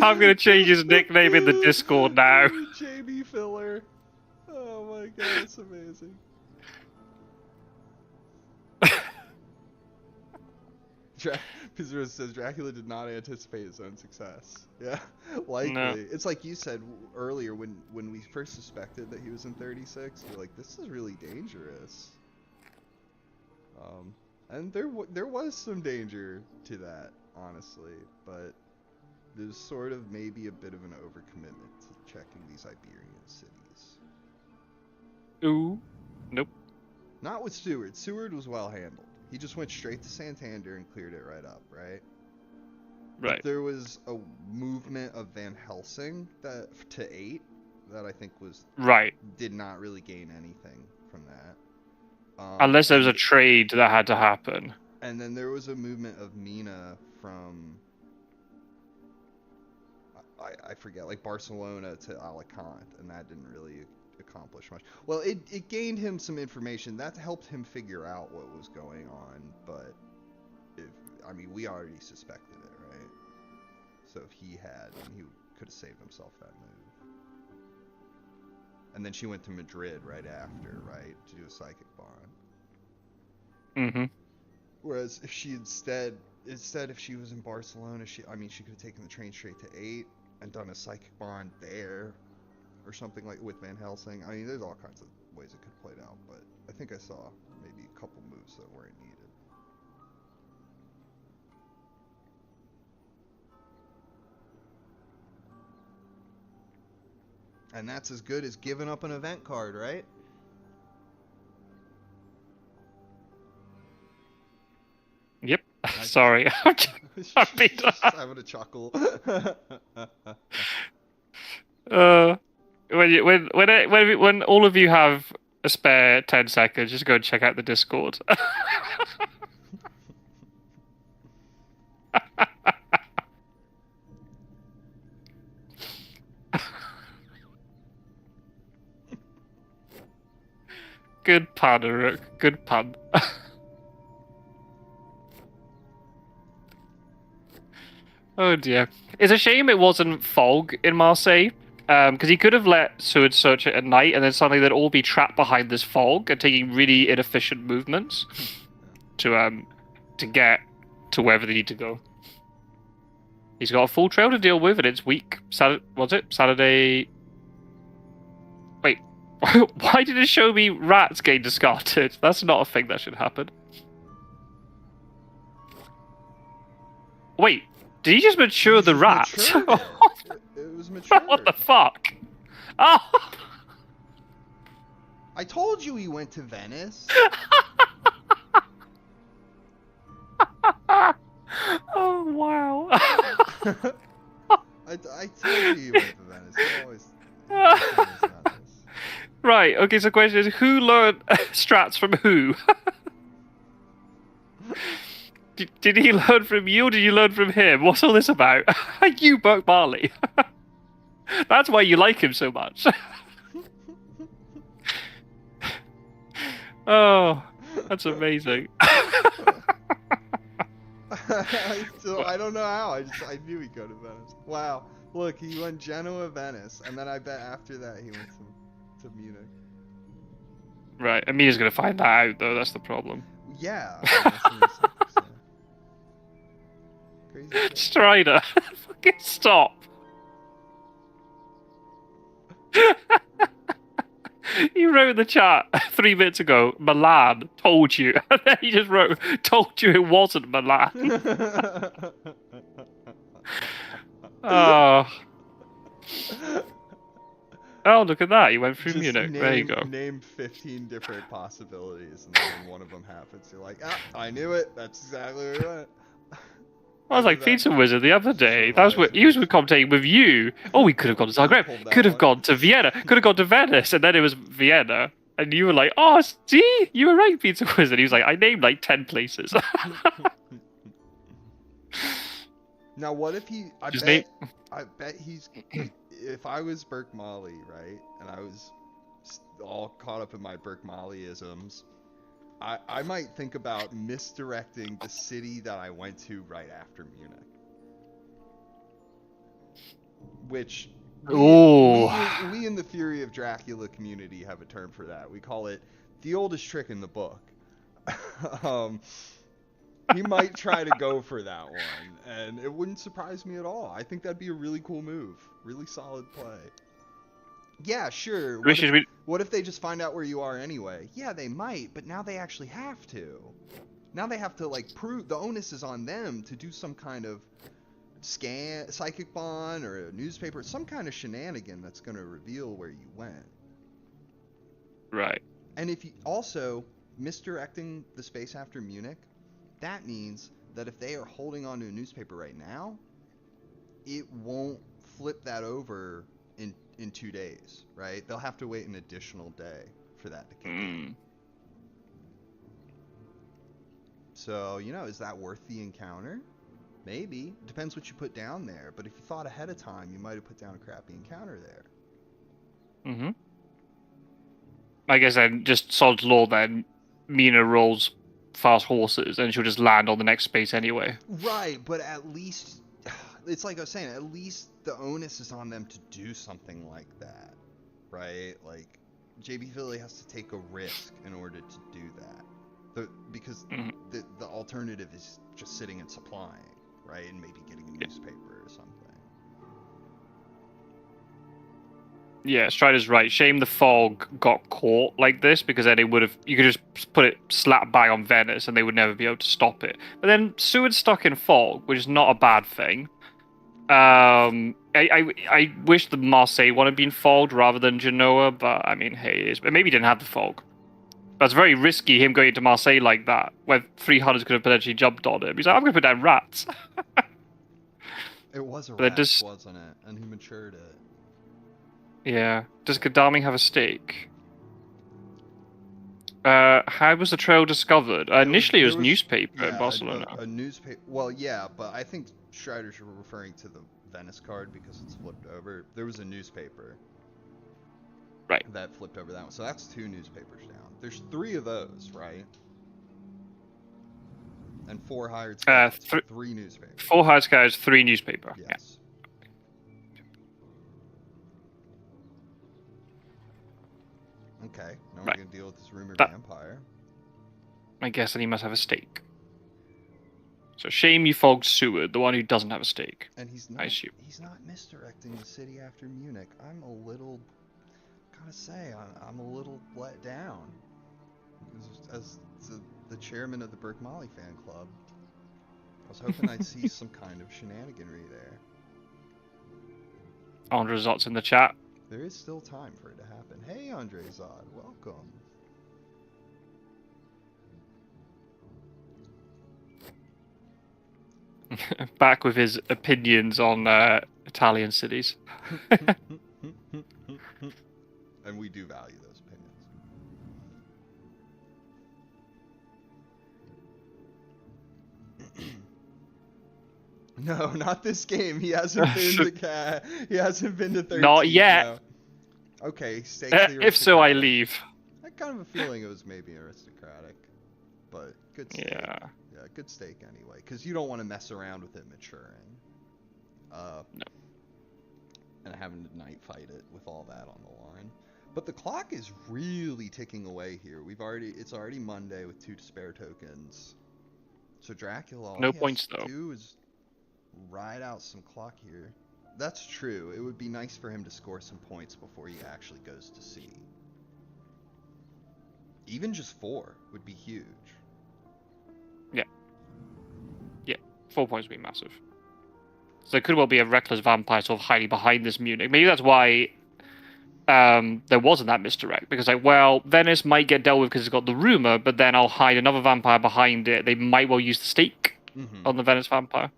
I'm going to change his nickname in the Discord now. JB Filler. Oh my god, that's amazing. Pizarro says Dracula did not anticipate his own success. Yeah, likely. No. It's like you said earlier when we first suspected that he was in 36. We're like, this is really dangerous. And there was some danger to that, honestly, but there's sort of maybe a bit of an overcommitment to checking these Iberian cities. Ooh, nope. Not with Seward. Seward was well handled. He just went straight to Santander and cleared it right up, right? Right. But there was a movement of Van Helsing to 8 that I think was right. Did not really gain anything from that. Unless there was a trade that had to happen. And then there was a movement of Mina from I forget, like Barcelona to Alicante, and that didn't really accomplish much. Well, it gained him some information that helped him figure out what was going on, but we already suspected it, right? So if he had, then he could have saved himself that move. And then she went to Madrid right after, right, to do a psychic bond. Mm-hmm. Whereas if she instead if she was in Barcelona, she could have taken the train straight to 8 and done a psychic bond there, or something like with Van Helsing. I mean, there's all kinds of ways it could have played out, but I think I saw maybe a couple moves that weren't needed. And that's as good as giving up an event card, right? Yep. Sorry. I'm just having a chuckle. When all of you have a spare 10 seconds, just go and check out the Discord. Good pun, Rook. Good pun. Oh dear. It's a shame it wasn't fog in Marseille, because he could have let Seward search it at night, and then suddenly they'd all be trapped behind this fog and taking really inefficient movements to get to wherever they need to go. He's got a full trail to deal with, and it's week. Saturday? Wait, why did it show me rats getting discarded? That's not a thing that should happen. Wait. Did he just mature the rat? It was mature. What the fuck? Oh! I told you he went to Venice. Oh, wow. I told you he went to Venice. He always Right, okay, so the question is, who learned strats from who? Did he learn from you, or did you learn from him? What's all this about? You, Burcmali. That's why you like him so much. Oh, that's amazing. I don't know how. I knew he'd go to Venice. Wow. Look, he went Genoa, Venice, and then I bet after that he went to Munich. Right, Amina's going to find that out, though. That's the problem. Yeah. Crazy Strider, fucking stop. You wrote in the chat 3 minutes ago, Milan, told you. And then he just wrote, told you it wasn't Milan. Oh. Oh, look at that. You went through Munich. There you go. Name 15 different possibilities, and then one of them happens. You're like, ah, I knew it. That's exactly where we went. I was like, Pizza Wizard the other day. That was what he was commentating with you. Oh, we could have gone to Zagreb. Could have gone to Vienna. Could have gone to Venice. And then it was Vienna. And you were like, oh, see? You were right, Pizza Wizard. He was like, I named like 10 places. Now, what if he... I bet he's... If I was Burcmali, right? And I was all caught up in my Burcmali-isms... I might think about misdirecting the city that I went to right after Munich. Which we in the Theory of Dracula community have a term for that. We call it the oldest trick in the book. He might try to go for that one, and it wouldn't surprise me at all. I think that'd be a really cool move. Really solid play. Yeah, sure. What if they just find out where you are anyway? Yeah, they might, but now they actually have to. Now they have to, like, prove... The onus is on them to do some kind of psychic bond or a newspaper, some kind of shenanigan that's going to reveal where you went. Right. And if you... Also, misdirecting the space after Munich, that means that if they are holding on to a newspaper right now, it won't flip that over in 2 days, right? They'll have to wait an additional day for that to kick in. So, you know, is that worth the encounter? Maybe. Depends what you put down there. But if you thought ahead of time, you might have put down a crappy encounter there. Mm-hmm. I guess then, just solid law then, Mina rolls fast horses and she'll just land on the next space anyway. Right, but at least... It's like I was saying, at least the onus is on them to do something like that, right? Like, jbphilly has to take a risk in order to do that. Because the alternative is just sitting and supplying, right? And maybe getting a newspaper or something. Yeah, Strider's right. Shame the fog got caught like this, because then you could just put it slap bang on Venice and they would never be able to stop it. But then Seward's stuck in fog, which is not a bad thing. I wish the Marseille one had been fogged rather than Genoa, but I mean, hey, it is. But maybe he didn't have the fog. That's very risky, him going into Marseille like that, where 300s could have potentially jumped on him. He's like, I'm going to put down rats. It was a rat, wasn't it? And he matured it. Yeah. Does Gadami have a stake? How was the trail discovered? Initially, it was newspaper in Barcelona. A newspaper. Well, yeah, but I think Strider's referring to the Venice card because it's flipped over. There was a newspaper. Right. That flipped over that one. So that's 2 newspapers down. There's 3 of those, right? And 4 hired scouts. 3 newspapers. 4 hired scouts, 3 newspaper. Yes. Yeah. Okay, now we're going to deal with this rumored vampire. I guess then he must have a stake. So shame you fogged Seward, the one who doesn't have a stake. And he's not misdirecting the city after Munich. I'm a little, gotta say, I'm a little let down. As the chairman of the Burcmali fan club, I was hoping I'd see some kind of shenaniganry there. Andre Zot's in the chat. There is still time for it to happen. Hey, Andre Zod, welcome. Back with his opinions on Italian cities. And we do value those opinions. No, not this game. He hasn't been to He hasn't been to 13. Not yet. No. Okay, if so, I leave. I kind of a feeling it was maybe aristocratic, but good steak. Yeah, good steak anyway, because you don't want to mess around with it maturing. No. And having to night fight it with all that on the line. But the clock is really ticking away here. It's already Monday with 2 despair tokens. So Dracula, no points though. Is ride out some clock here. That's true. It would be nice for him to score some points before he actually goes to sea. Even just 4 would be huge. Yeah. Yeah, 4 points would be massive. So there could well be a reckless vampire sort of hiding behind this Munich. Maybe that's why there wasn't that misdirect. Because, like, well, Venice might get dealt with because it's got the rumor, but then I'll hide another vampire behind it. They might well use the stake on the Venice vampire.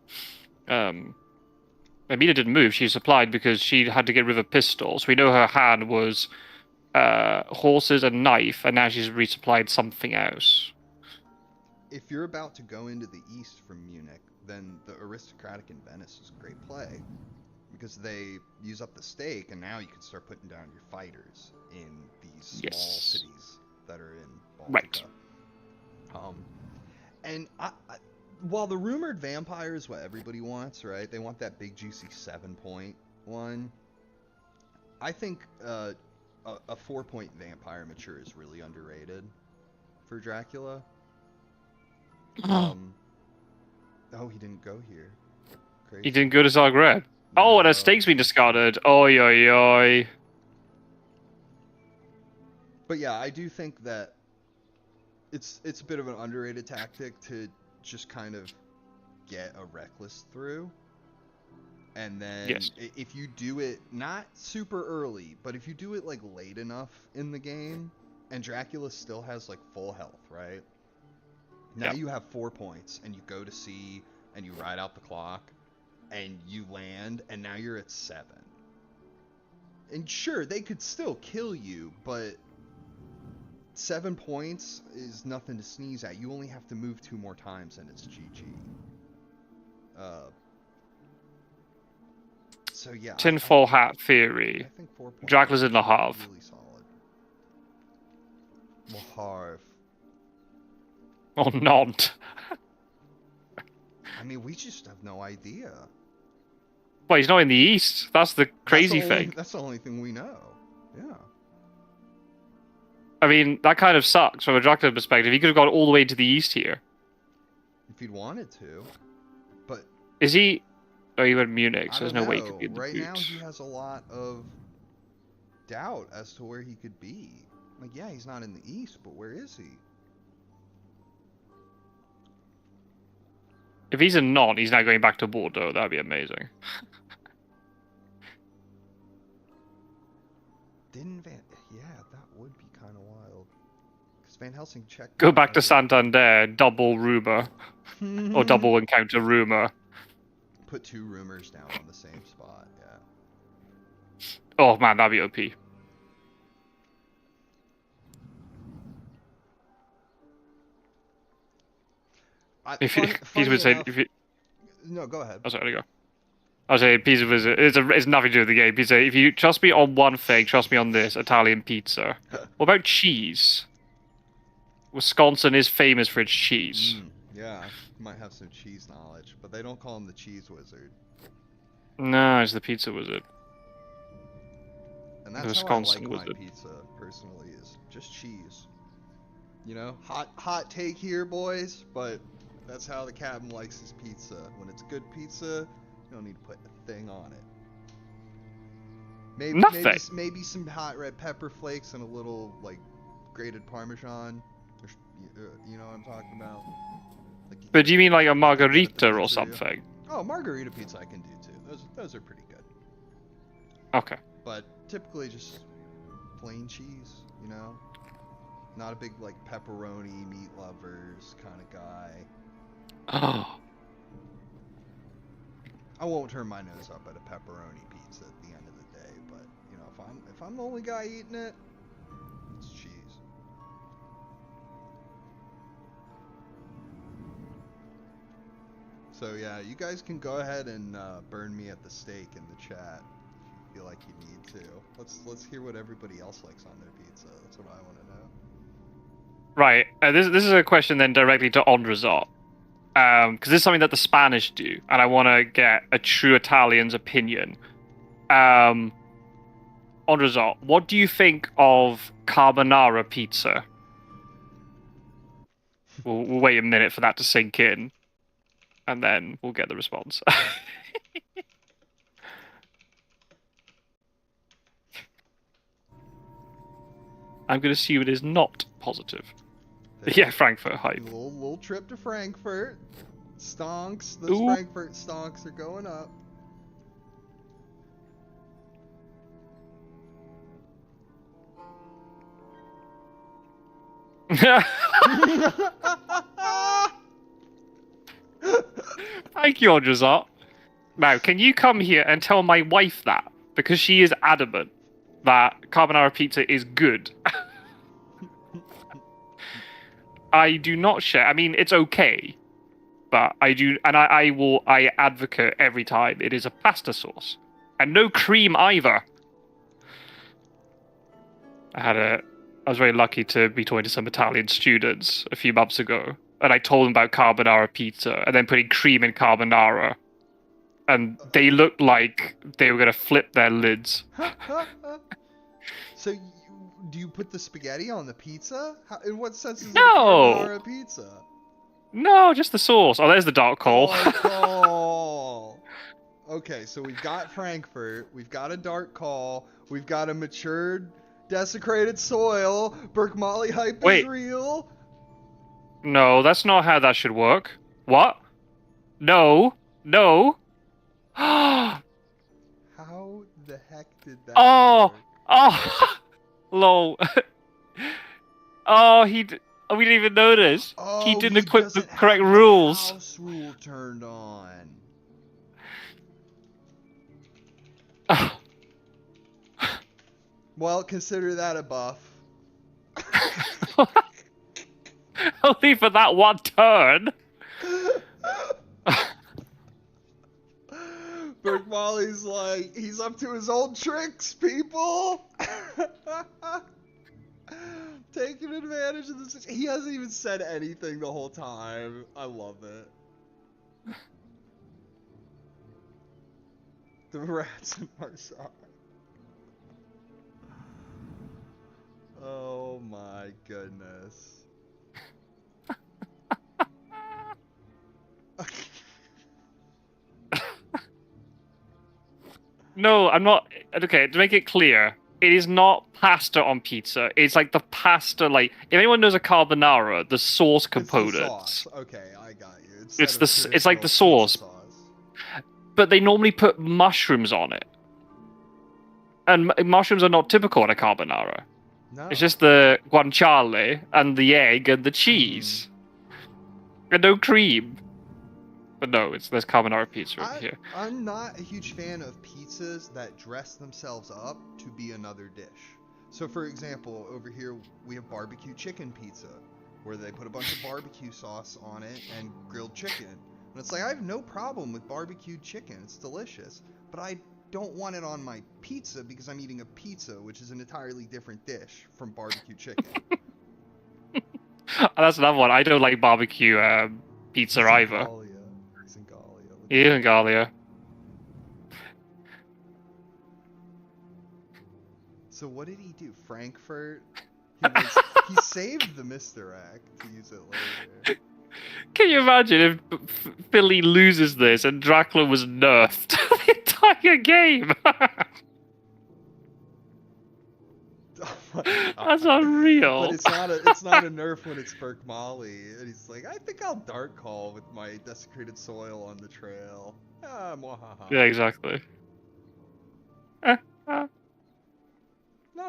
Amina didn't move. She supplied because she had to get rid of a pistol. So we know her hand was horses and knife, and now she's resupplied something else. If you're about to go into the east from Munich, then the aristocratic in Venice is a great play, because they use up the stake, and now you can start putting down your fighters in these small cities that are in Baltica. Right. And while the rumored vampire is what everybody wants, right? They want that big juicy 7-point one. I think a 4-point vampire mature is really underrated for Dracula. Oh, he didn't go here. Crazy. He didn't go to Zagreb. No. Oh, and a stake's been discarded. Oi, oi, oi. But yeah, I do think that it's a bit of an underrated tactic to just kind of get a reckless through. And then if you do it not super early, but if you do it like late enough in the game, and Dracula still has like full health, right? Now you have 4 points, and you go to sea, and you ride out the clock, and you land, and now you're at 7. And sure, they could still kill you, but 7 points is nothing to sneeze at. You only have to move 2 more times, and it's GG. So yeah. Tinfoil hat theory. I think 4 points. Dracula's in the half. Really solid. Le Havre. Or not. I mean, we just have no idea. Well, he's not in the east. That's the crazy thing. That's the only thing we know. Yeah. I mean, that kind of sucks from a Dracula perspective. He could have gone all the way to the east here. If he'd wanted to. But... Is he... Oh, he went to Munich, so there's no way he could be in the Right boot. now, he has a lot of doubt as to where he could be. Like, yeah, he's not in the east, but where is he? If he's a non, he's now going back to Bordeaux. That'd be amazing. Yeah, that would be kind of wild. Because Van Helsing checked... Go back to Santander, double rumor. Or double encounter rumor. Put 2 rumors down on the same spot, yeah. Oh man, that'd be OP. No, go ahead. Oh, sorry, go. I was saying pizza was it's nothing to do with the game. Pizza. If you trust me on one thing, trust me on this: Italian pizza. What about cheese? Wisconsin is famous for its cheese. Yeah, might have some cheese knowledge, but they don't call him the cheese wizard. No, it's the pizza wizard. And that's Wisconsin how I like my pizza, personally, is just cheese. You know, hot take here, boys, but that's how the captain likes his pizza. When it's good pizza, you don't need to put a thing on it. Maybe some hot red pepper flakes and a little, like, grated Parmesan. You know what I'm talking about? Like, but do you mean like a margarita or something? Oh, margarita pizza I can do too. Those are pretty good. Okay. But typically just plain cheese, you know? Not a big, like, pepperoni, meat lovers kind of guy. Oh. I won't turn my nose up at a pepperoni pizza at the end of the day, but, you know, if I'm the only guy eating it, it's cheese. So yeah, you guys can go ahead and burn me at the stake in the chat if you feel like you need to. Let's hear what everybody else likes on their pizza. That's what I want to know. Right. This is a question then directly to Andrazot. Because this is something that the Spanish do, and I want to get a true Italian's opinion. Andrazot, what do you think of carbonara pizza? We'll wait a minute for that to sink in, and then we'll get the response. I'm going to assume it is not positive. Yeah, Frankfurt hype. Little trip to Frankfurt. Stonks. Those Ooh. Frankfurt stonks are going up. Thank you, Andrazar. Now, can you come here and tell my wife that? Because she is adamant that carbonara pizza is good. I do not share. I mean, it's okay, but I do, and I advocate every time it is a pasta sauce and no cream either. I was very lucky to be talking to some Italian students a few months ago, and I told them about carbonara pizza and then putting cream in carbonara, and they looked like they were gonna flip their lids. So, do you put the spaghetti on the pizza? In what sense is it No. a carbonara pizza? No, just the sauce. Oh, there's the dark coal. Dark coal. Okay, so we've got Frankfurt, we've got a dark coal, we've got a matured, desecrated soil. Burcmali hype is real. No, that's not how that should work. What? No. How the heck did that work? Oh, lol. Oh, we didn't even notice. Oh, he didn't equip the correct rules. House rule turned on. Well, consider that a buff. Only for that one turn. Burcmali's like, he's up to his old tricks, people. Taking advantage of this. He hasn't even said anything the whole time. I love it. The rats in Marseille. Oh my goodness. No, I'm not. Okay, to make it clear, it is not pasta on pizza. It's like the pasta, like, if anyone knows a carbonara, the sauce components. It's the sauce. Okay, I got you. It's like the sauce. But they normally put mushrooms on it. And mushrooms are not typical in a carbonara. No. It's just the guanciale and the egg and the cheese. And no cream. But no, there's carbonara pizza over here. I'm not a huge fan of pizzas that dress themselves up to be another dish. So, for example, over here we have barbecue chicken pizza, where they put a bunch of barbecue sauce on it and grilled chicken. And it's like, I have no problem with barbecued chicken. It's delicious. But I don't want it on my pizza because I'm eating a pizza, which is an entirely different dish from barbecue chicken. That's another one. I don't like barbecue pizza either. Galia. So what did he do? Frankfurt? He saved the misdirect to use it later. Can you imagine if Philly loses this and Dracula was nerfed the entire game? That's unreal. But it's not a nerf when it's Burcmali, and he's like, I think I'll dark call with my desecrated soil on the trail. Yeah, exactly. Not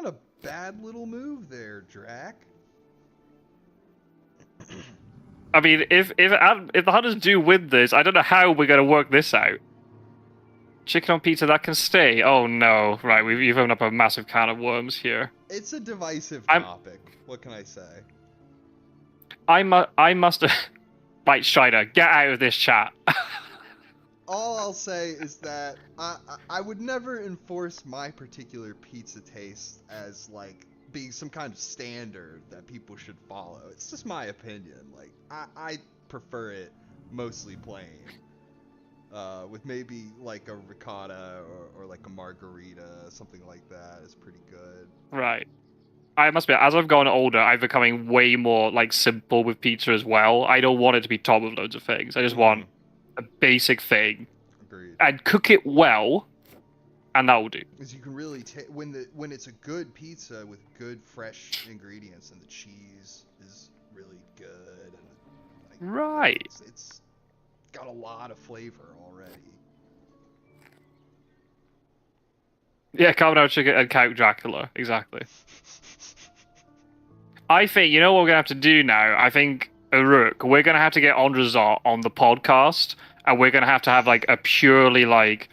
a bad little move there, Drac. I mean, if the Hunters do win this, I don't know how we're going to work this out. Chicken on pizza, that can stay. Oh no, right, you've opened up a massive can of worms here. It's a divisive topic. What can I say? I must have... Right, Strider, get out of this chat. All I'll say is that I would never enforce my particular pizza taste as, like, being some kind of standard that people should follow. It's just my opinion. Like, I prefer it mostly plain. With maybe like a ricotta or like a margarita, something like that is pretty good. Right. I must be, as I've gone older, I'm becoming way more like simple with pizza as well. I don't want it to be topped with loads of things. I just want a basic thing. Agreed. And cook it well, and that will do. Because you can really when it's a good pizza with good fresh ingredients and the cheese is really good. And, like, right. It's got a lot of flavor already. Yeah, carbonara chicken and Count Dracula, exactly. I think, what we're going to have to do now? I think, Uruk, we're going to have to get Andrazar on the podcast, and we're gonna have to have like a purely like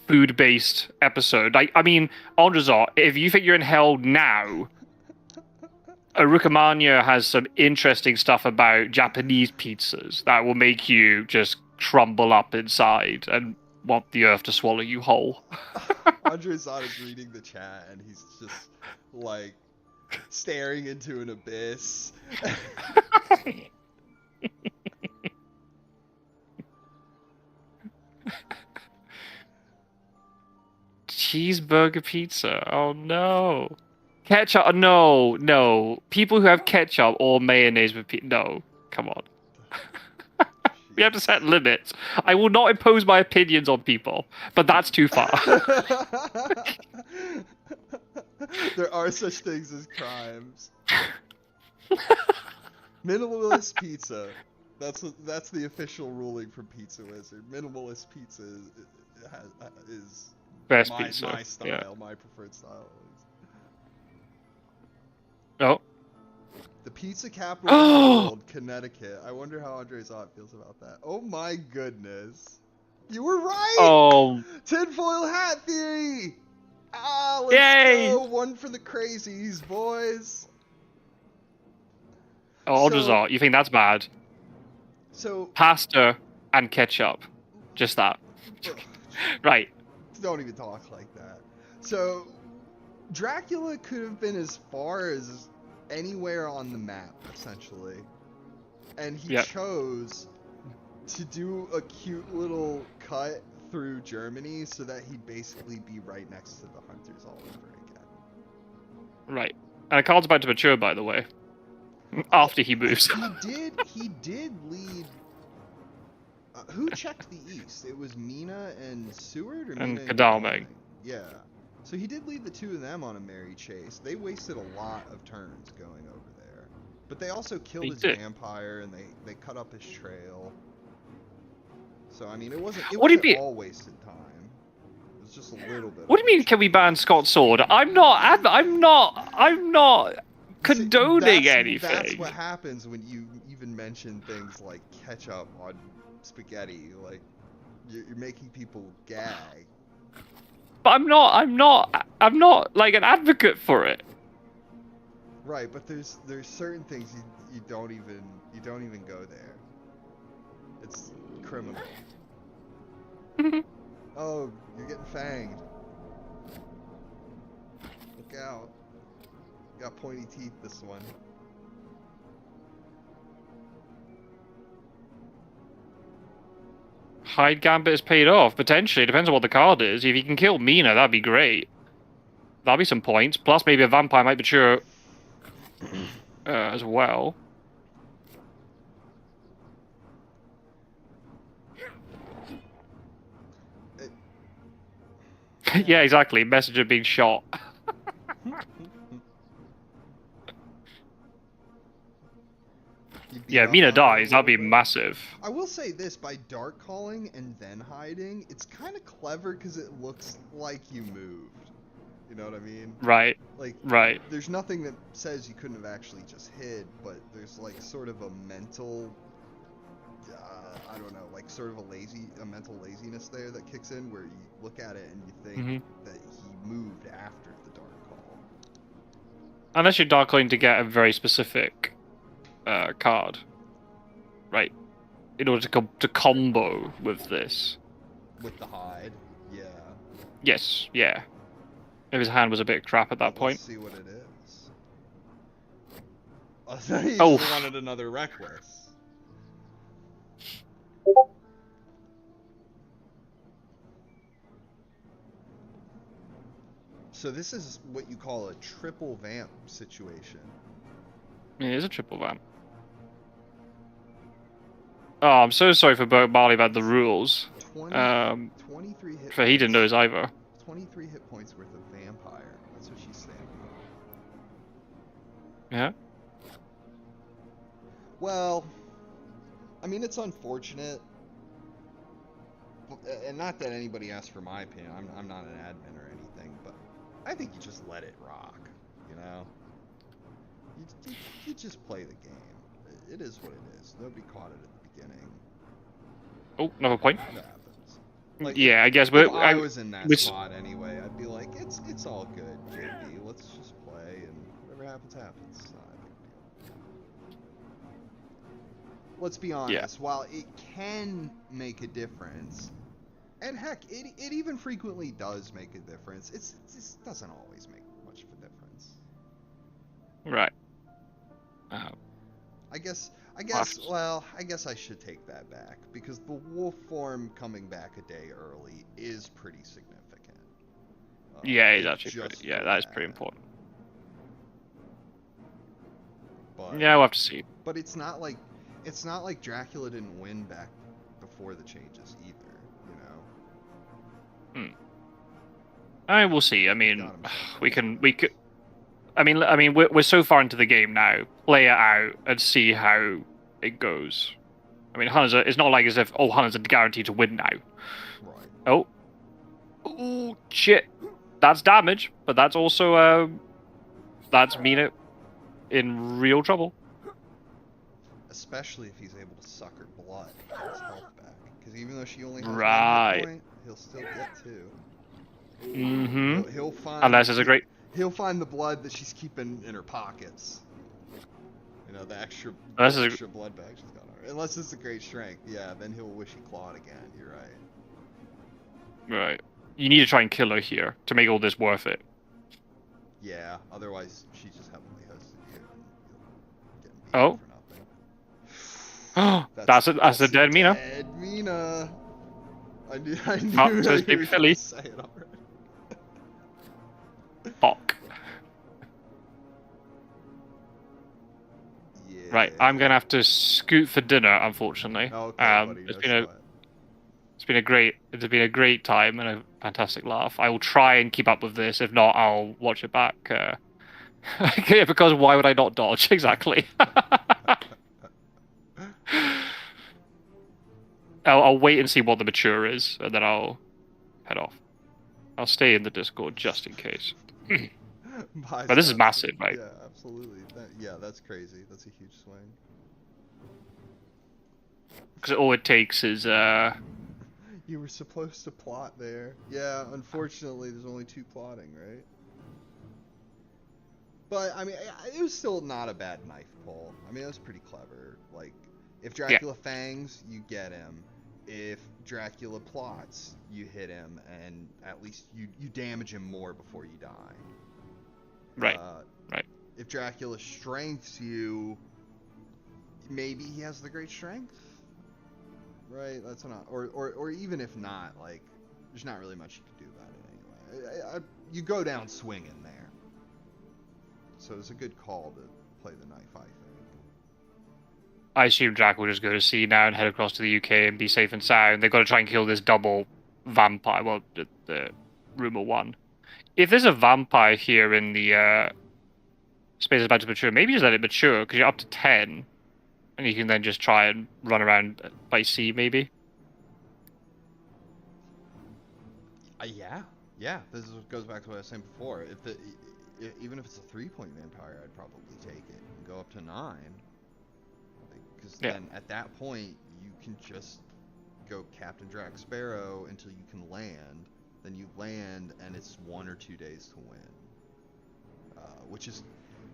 food-based episode. Like, I mean, Andrzej, if you think you're in hell now, Burcmali has some interesting stuff about Japanese pizzas that will make you just crumble up inside and want the earth to swallow you whole. Andrzej is reading the chat and he's just like staring into an abyss. Cheeseburger pizza. Oh no. Ketchup. No, no. People who have ketchup or mayonnaise with pizza. No. Come on. We have to set limits. I will not impose my opinions on people, but that's too far. There are such things as crimes. Minimalist pizza. That's the official ruling from Pizza Wizard. Minimalist pizza is Best my pizza. style, Yeah. my preferred style. Oh. The pizza capital of the world, Connecticut. I wonder how Andrzej feels about that. Oh my goodness. You were right! Oh. Tinfoil hat theory! Ah, let's Yay! go! One for the crazies, boys! Oh, So- Andrzej, you think that's bad? So, Pasta and ketchup. Just that. Right. don't even talk like that. So, Dracula could have been as far as anywhere on the map, essentially. And he Yep. chose to do a cute little cut through Germany so that he'd basically be right next to the hunters all over again. Right. And the card's about to mature, by the way. After he moves. He did lead. Who checked the east? It was Mina and Seward, or And Mina Godalming. Yeah. So he did lead the two of them on a merry chase. They wasted a lot of turns going over there, but they also killed They his did. vampire and they cut up his trail. So I mean, it wasn't What do you mean- all wasted time. It was just a little bit. What do you mean, can we ban Scott's sword? I'm not condoning That's anything. what happens when you even mention things like ketchup on spaghetti. Like you're making people gag. But I'm not like an advocate for it. Right, but there's certain things you don't even go there. It's criminal. Oh, you're getting fanged. Look out. Got pointy teeth, this one. Hyde Gambit is paid off, potentially. It depends on what the card is. If you can kill Mina, that'd be great. That'd be some points. Plus, maybe a vampire might mature as well. Yeah, exactly. Messenger being shot. Yeah, Mina dies. That'd be massive. I will say this, by dark calling and then hiding, it's kind of clever because it looks like you moved. You know what I mean? Right. Like, Right. there's nothing that says you couldn't have actually just hid, but there's like sort of a mental, I don't know, like sort of a mental laziness there that kicks in where you look at it and you think that he moved after the dark call. Unless you're dark calling to get a very specific card, right? In order to combo with this. With the hide, yeah. Yes, yeah. If his hand was a bit crap at that point. Let's see what it is. I thought he Oh. just wanted another reckless. So this is what you call a triple vamp situation. It is a triple vamp. Oh, I'm so sorry for Burcmali about the rules. 23 hit For he didn't know points. those either. 23 hit points worth of vampire. That's what she's saying. Yeah. Well, I mean, it's unfortunate. And not that anybody asked for my opinion. I'm not an admin or anything, but I think you just let it rock, you know? You just play the game. It is what it is. Nobody caught it at the beginning. Oh, another point. That happens. Like, Yeah, I guess if I was in that we're spot anyway, I'd be like, it's all good, JB. Let's just play, and whatever happens, happens. It's not a big deal. Let's be yeah. honest. While it can make a difference, and heck, it even frequently does make a difference. It doesn't always make much of a difference. Right. I guess I should take that back, because the wolf form coming back a day early is pretty significant. Yeah, it's actually pretty, yeah, that is pretty important. But, yeah, we'll have to see. But it's not like Dracula didn't win back before the changes either, you know. I mean, we'll see. I mean, we could. I mean, we're so far into the game now. Play it out and see how it goes. I mean, it's not like as if Hunter's guaranteed to win now. Right. Oh, shit! That's damage, but that's also that's Mina in real trouble. Especially if he's able to suck her blood, get his health back. Because even though she only has right. 1 hit point, he'll still get 2. Mm-hmm. He'll find. Unless it's a great. He'll find the blood that she's keeping in her pockets. You know, the extra blood bag she's got on her. Unless it's a great strength, yeah, then he'll wish he clawed again. You're right. Right. You need to try and kill her here to make all this worth it. Yeah, otherwise she's just heavily hosted you and you'll get beat for nothing. That's a dead Mina. Dead Mina. I knew so it's jbphilly. Say it already. Fuck. Yeah. Right, I'm gonna have to scoot for dinner, unfortunately. Okay, buddy, it's been a great time and a fantastic laugh. I will try and keep up with this. If not, I'll watch it back. Because why would I not dodge? Exactly. I'll wait and see what the mature is, and then I'll head off. I'll stay in the Discord just in case. But this is massive, right? Yeah, absolutely. That's crazy. That's a huge swing. Because all it takes is You were supposed to plot there. Yeah, unfortunately, there's only 2 plotting, right? But I mean, it was still not a bad knife pull. I mean, it was pretty clever. Like, if Dracula fangs, you get him. If Dracula plots, you hit him, and at least you damage him more before you die. Right. Right. If Dracula strengths you, maybe he has the great strength. Right. That's not. Or even if not, like, there's not really much you can do about it anyway. You go down swinging there. So it's a good call to play the knife, I think. I assume Jack will just go to sea now and head across to the UK and be safe and sound. They've got to try and kill this double vampire. Well, the rumor one. If there's a vampire here in the space about to mature, maybe just let it mature, because you're up to 10. And you can then just try and run around by sea, maybe. Yeah. This goes back to what I was saying before. Even if it's a 3-point vampire, I'd probably take it and go up to 9. Because then at that point, you can just go Captain Drac Sparrow until you can land. Then you land, and it's 1 or 2 days to win. Which is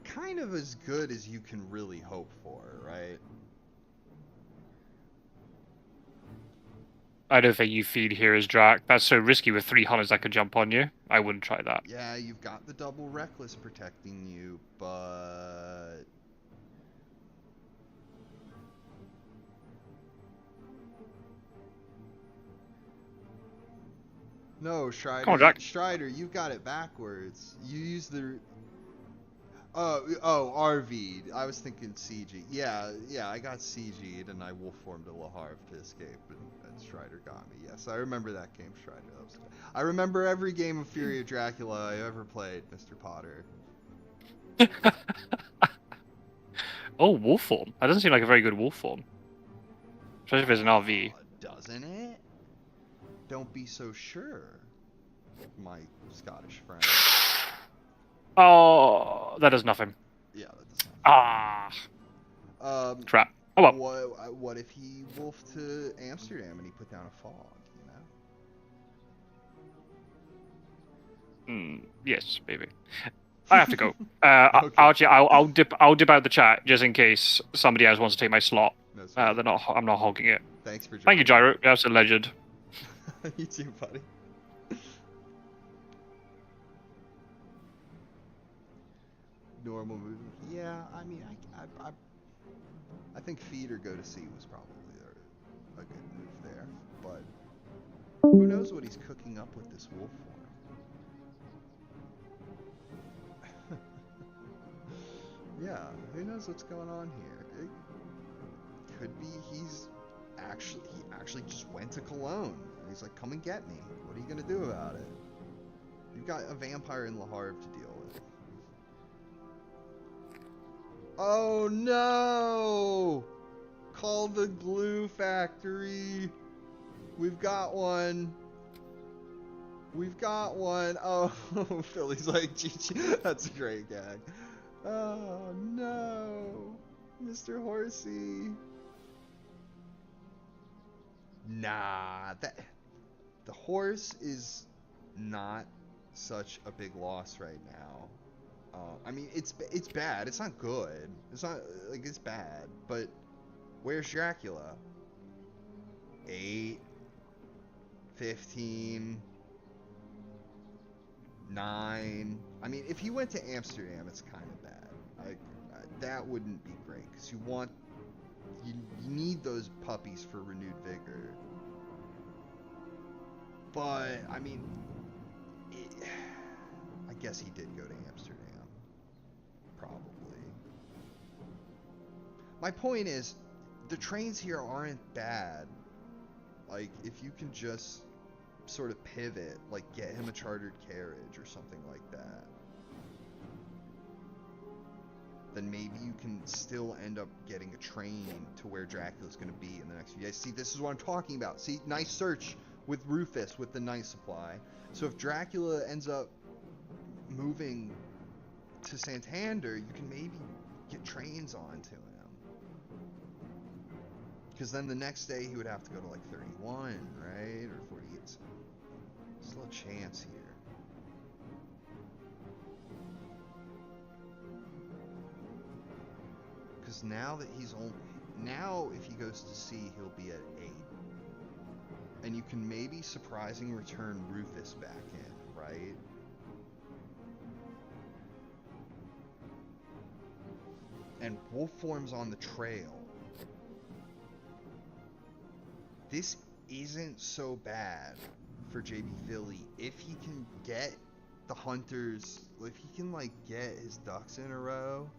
kind of as good as you can really hope for, right? I don't think you feed here as Drac. That's so risky with 3 hunters that could jump on you. I wouldn't try that. Yeah, you've got the double reckless protecting you, but... No, Strider. Come on, Jack. Strider, you've got it backwards. You use the... Oh, RV'd. I was thinking CG. Yeah, I got CG'd and I wolf formed a Laharv to escape, and Strider got me. Yes, I remember that game, Strider. I remember every game of Fury of Dracula I ever played, Mr. Potter. Oh, wolf form. That doesn't seem like a very good wolf form. Especially if it's an RV. Doesn't it? Don't be so sure, my Scottish friend. Oh, that does nothing. Yeah, that does nothing. Crap. Oh well. What if he wolfed to Amsterdam and he put down a fog? You know. Yes, maybe. I have to go. Okay. Archie, I'll dip out the chat just in case somebody else wants to take my slot. I'm not hogging it. Thanks for joining. Thank you, Gyro. You're absolute legend. You too, buddy. Normal movie. Yeah, I mean, I think feed or go to sea was probably a good move there, but who knows what he's cooking up with this wolf form? Yeah, who knows what's going on here? It could be he actually just went to Cologne and he's like, come and get me. What are you gonna do about it? You've got a vampire in Le Havre to deal with. Oh no! Call the glue factory. We've got one. We've got one. Oh, Philly's like, GG. That's a great gag. Oh no, Mr. Horsey. Nah, the horse is not such a big loss right now. I mean, it's bad. It's not good. It's not like it's bad. But where's Dracula? 8, 15, 9. I mean, if he went to Amsterdam, it's kind of bad. That wouldn't be great because you need those puppies for renewed vigor. But I mean, I guess he did go to Amsterdam. Probably. My point is, the trains here aren't bad. Like, if you can just sort of pivot, like get him a chartered carriage or something like that, then maybe you can still end up getting a train to where Dracula's going to be in the next few days. See, this is what I'm talking about. See, nice search with Rufus with the night supply. So if Dracula ends up moving to Santander, you can maybe get trains onto him. Because then the next day he would have to go to like 31, right? Or 48. Still a chance here. Because now that now if he goes to sea, he'll be at 8. And you can maybe surprising return Rufus back in, right? And wolf forms on the trail. This isn't so bad for jbphilly if he can get the hunters, if he can like get his ducks in a row.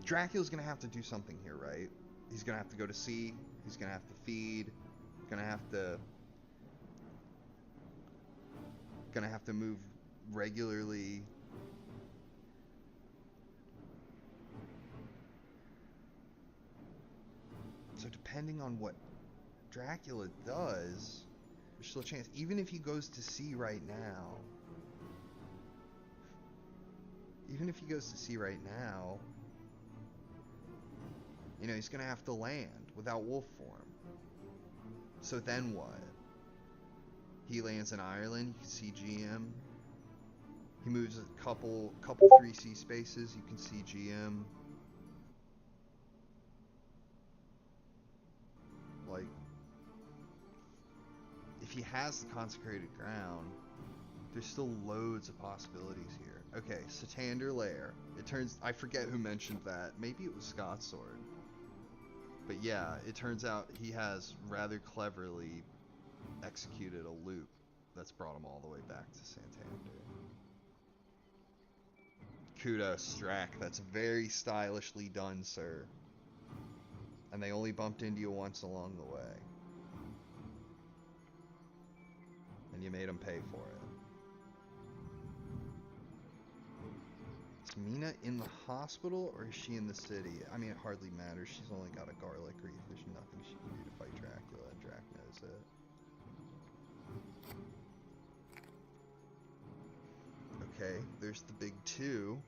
Dracula's gonna have to do something here, right? He's gonna have to go to sea, he's gonna have to feed, gonna have to move regularly. So depending on what Dracula does, there's still a chance. Even if he goes to sea right now, you know, he's gonna have to land without wolf form. So then what? He lands in Ireland, you can see GM. He moves a couple 3C spaces, you can see GM. Like, if he has the consecrated ground, there's still loads of possibilities here. Okay, Santander Lair. It turns, I forget who mentioned that. Maybe it was Scott's Sword. But yeah, it turns out he has rather cleverly executed a loop that's brought him all the way back to Santander. Kudos, Strack. That's very stylishly done, sir. And they only bumped into you once along the way. And you made them pay for it. Is Mina in the hospital or is she in the city? I mean, it hardly matters. She's only got a garlic reef. There's nothing she can do to fight Dracula, and Drac knows it. Okay, there's the big 2.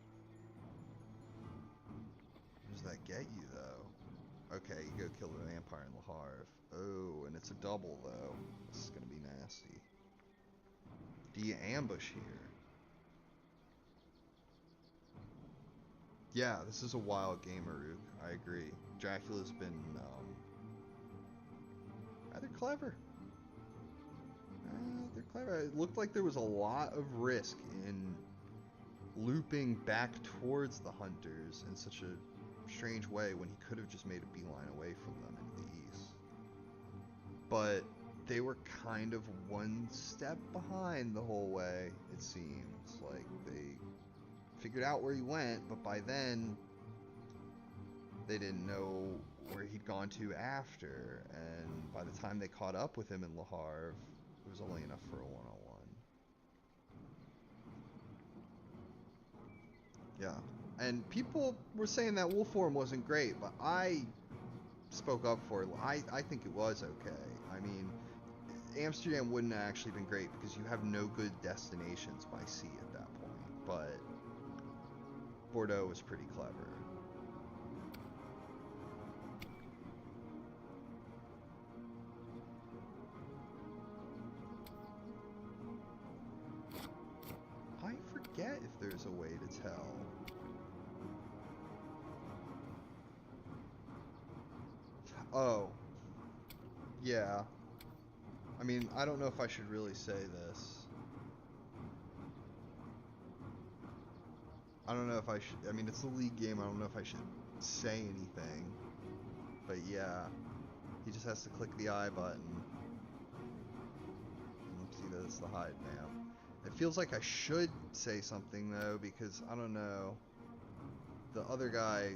What does that get you, though? Okay, you go kill the vampire in Le Havre. Oh, and it's a double, though. This is gonna be nasty. Do you ambush here? Yeah, this is a wild game, Aruk. I agree. Dracula's been, rather clever. They're clever. It looked like there was a lot of risk in looping back towards the hunters in such a strange way when he could have just made a beeline away from them into the east. But they were kind of one step behind the whole way, it seems. Like, they figured out where he went, but by then they didn't know where he'd gone to after, and by the time they caught up with him in Le Havre, it was only enough for a one-on-one. Yeah, and people were saying that wolf form wasn't great, but I spoke up for it. I think it was okay. I mean, Amsterdam wouldn't have actually been great because you have no good destinations by sea at that point, but Bordeaux was pretty clever. I forget if there's a way to tell. Oh. Yeah. I mean, I don't know if I should really say this. I don't know if I should. I mean, it's a league game. I don't know if I should say anything. But yeah. He just has to click the I button. And see that it's the hide map. It feels like I should say something, though, because, I don't know. The other guy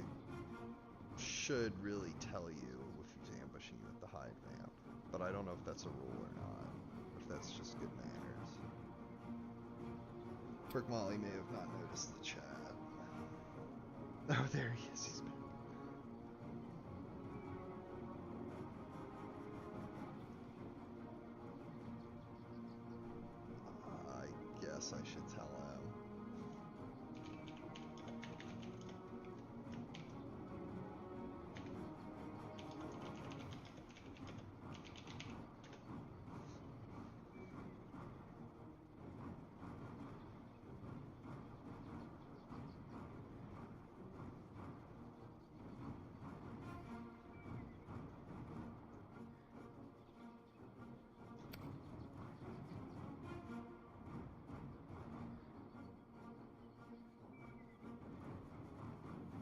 should really tell you if he's ambushing you at the hide map. But I don't know if that's a rule or not. If that's just good manners. Burcmali may have not noticed the chat. Oh, there he is. He's back. I guess I should tell him.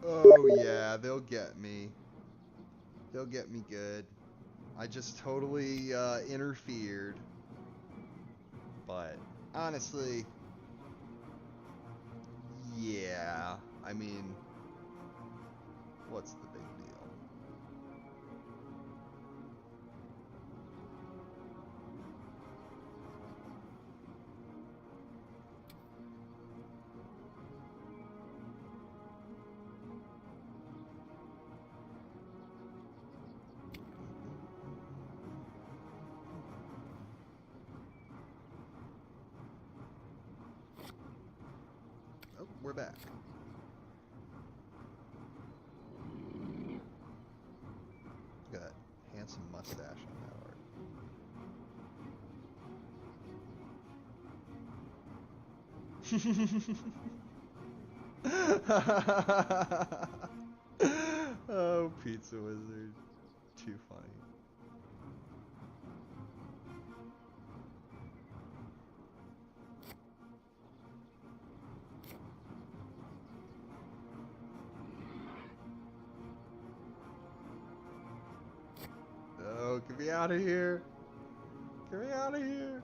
Oh yeah, they'll get me. They'll get me good. I just totally interfered. But honestly, yeah. I mean, what's the big deal? Oh, we're back. Look at that handsome mustache on that art. Oh, Pizza Wizard. Too funny. Oh, get me out of here. Get me out of here.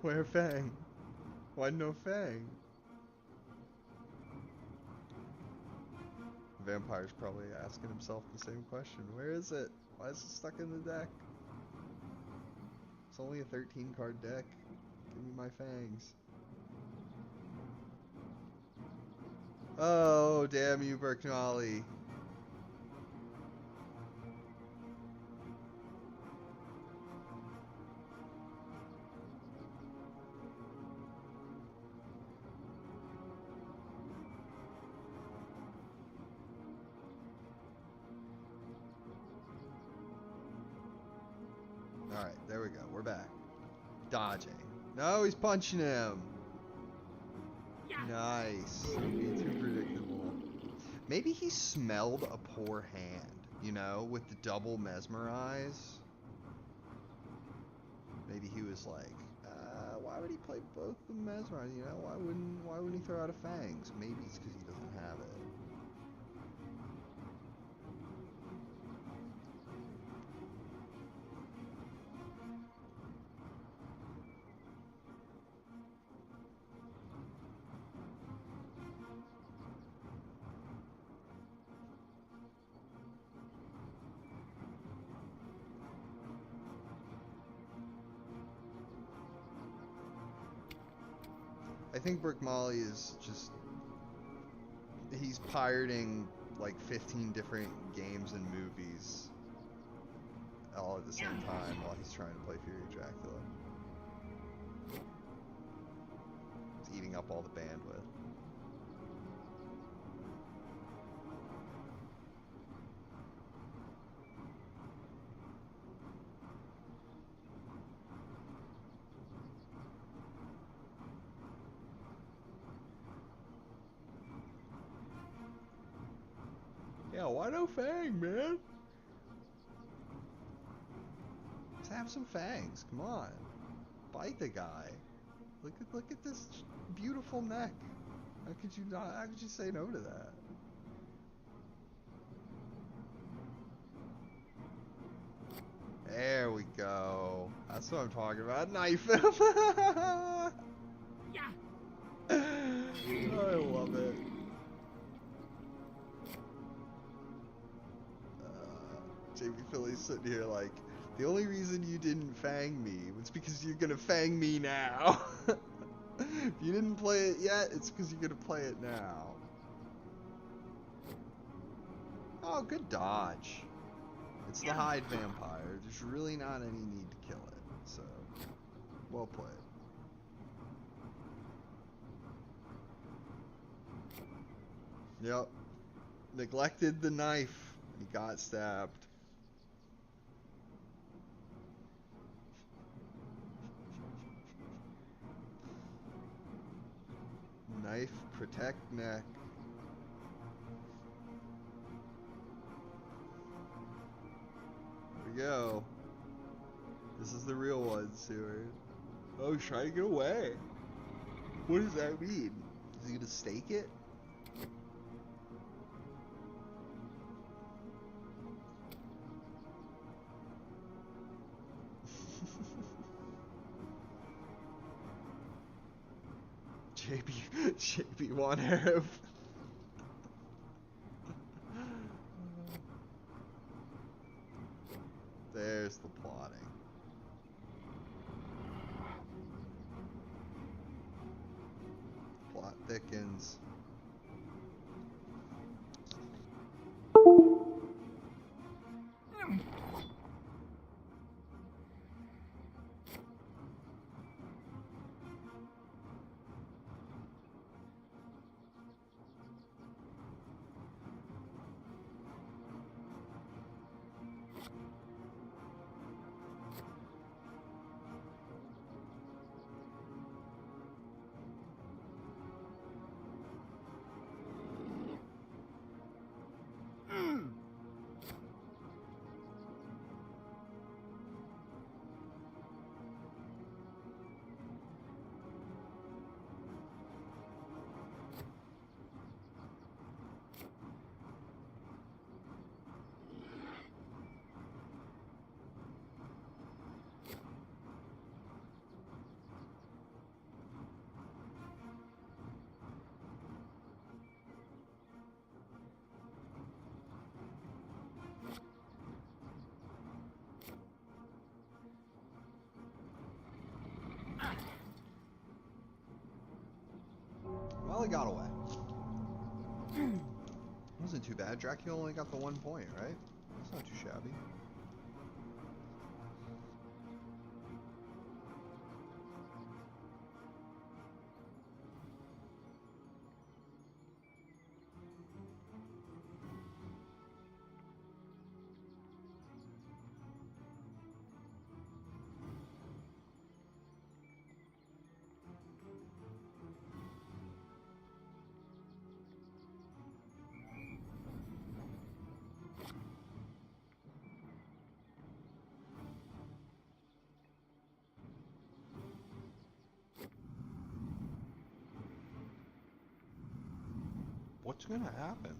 Where Fang? Why no Fang? vampire's probably asking himself the same question. Where is it? Why is it stuck in the deck? It's only a 13 card deck. Give me my fangs. Oh, damn you, Burcmali. Alright, there we go. We're back. Dodging. No, he's punching him. Nice. Be too predictable. Maybe he smelled a poor hand, you know, with the double mesmerize. Maybe he was like, why would he play both the mesmerize? You know, why wouldn't he throw out a fangs? Maybe it's because he doesn't have it. I think Burcmali is just... he's pirating like 15 different games and movies all at the same time while he's trying to play Fury Dracula. He's eating up all the bandwidth. Yeah, why no fang, man? Let's have some fangs. Come on, bite the guy. Look at this beautiful neck. How could you not? How could you say no to that? There we go. That's what I'm talking about. Knife him. Yeah. I love it. jbphilly's sitting here like, the only reason you didn't fang me was because you're gonna fang me now. If you didn't play it yet, it's because you're gonna play it now. Oh, good dodge. It's the hide vampire. There's really not any need to kill it. So, well played. Yep. Neglected the knife. He got stabbed. Knife, protect neck. Here we go. This is the real one, Seward. Oh, he's trying to get away. What does that mean? Is he gonna stake it? JB one Arab. There's the plotting. Plot thickens. only got away. Wasn't too bad. Dracula only got the 1 point, right? That's not too shabby. What's gonna happen?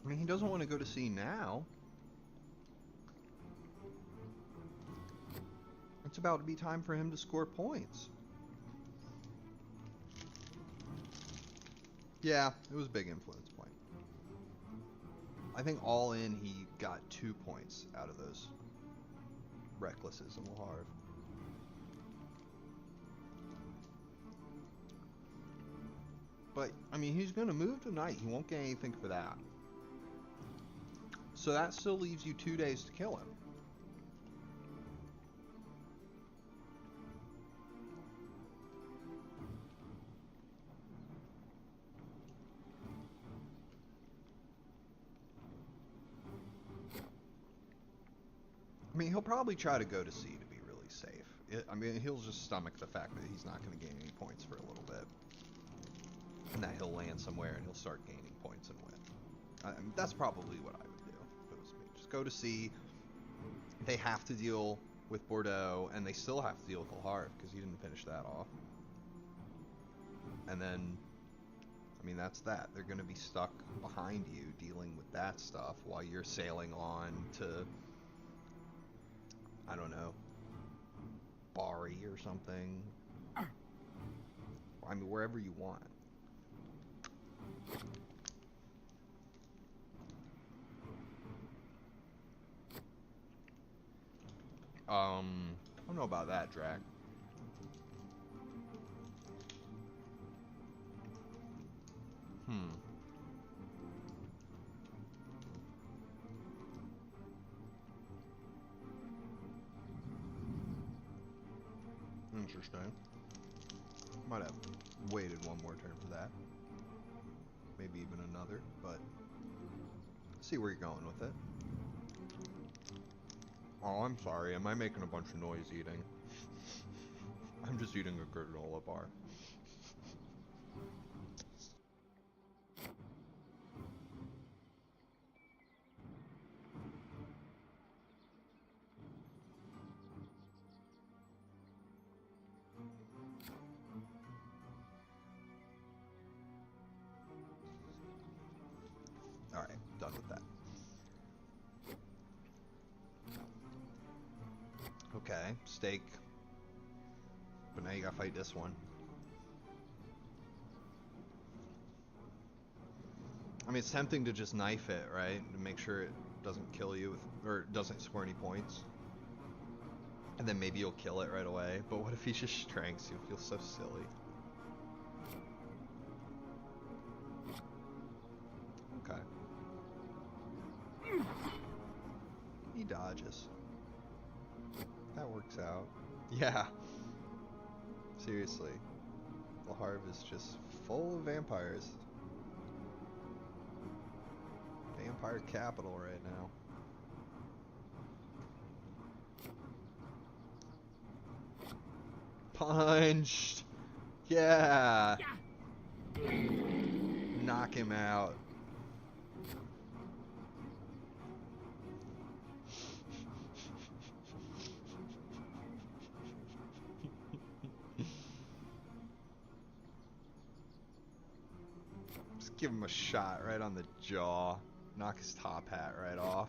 I mean, he doesn't want to go to sea now. It's about to be time for him to score points. Yeah, it was a big influence point. I think all in he got 2 points out of those recklesses and Laharv. But, I mean, he's going to move tonight. He won't get anything for that. So that still leaves you 2 days to kill him. I mean, he'll probably try to go to sea to be really safe. I mean, he'll just stomach the fact that he's not going to gain any points for a little bit. And that he'll land somewhere and he'll start gaining points and win. I mean, that's probably what I would do if it was me. Just go to sea. They have to deal with Bordeaux, and they still have to deal with Laharv because he didn't finish that off. And then, I mean, that's that. They're going to be stuck behind you dealing with that stuff while you're sailing on to, I don't know, Bari or something. I mean, wherever you want. I don't know about that, Drac. Interesting. Might have waited one more turn for that. Maybe even another, but see where you're going with it. Oh, I'm sorry. Am I making a bunch of noise eating? I'm just eating a granola bar. Alright, done with that. Okay, steak. But now you gotta fight this one. I mean, it's tempting to just knife it, right? To make sure it doesn't kill you, or doesn't score any points. And then maybe you'll kill it right away. But what if he just strengths? You'll feel so silly. Okay. He dodges. That works out. Yeah. Seriously. Laharv is just full of vampires. Vampire capital right now. Punched! Yeah! Knock him out. Just give him a shot right on the jaw. Knock his top hat right off.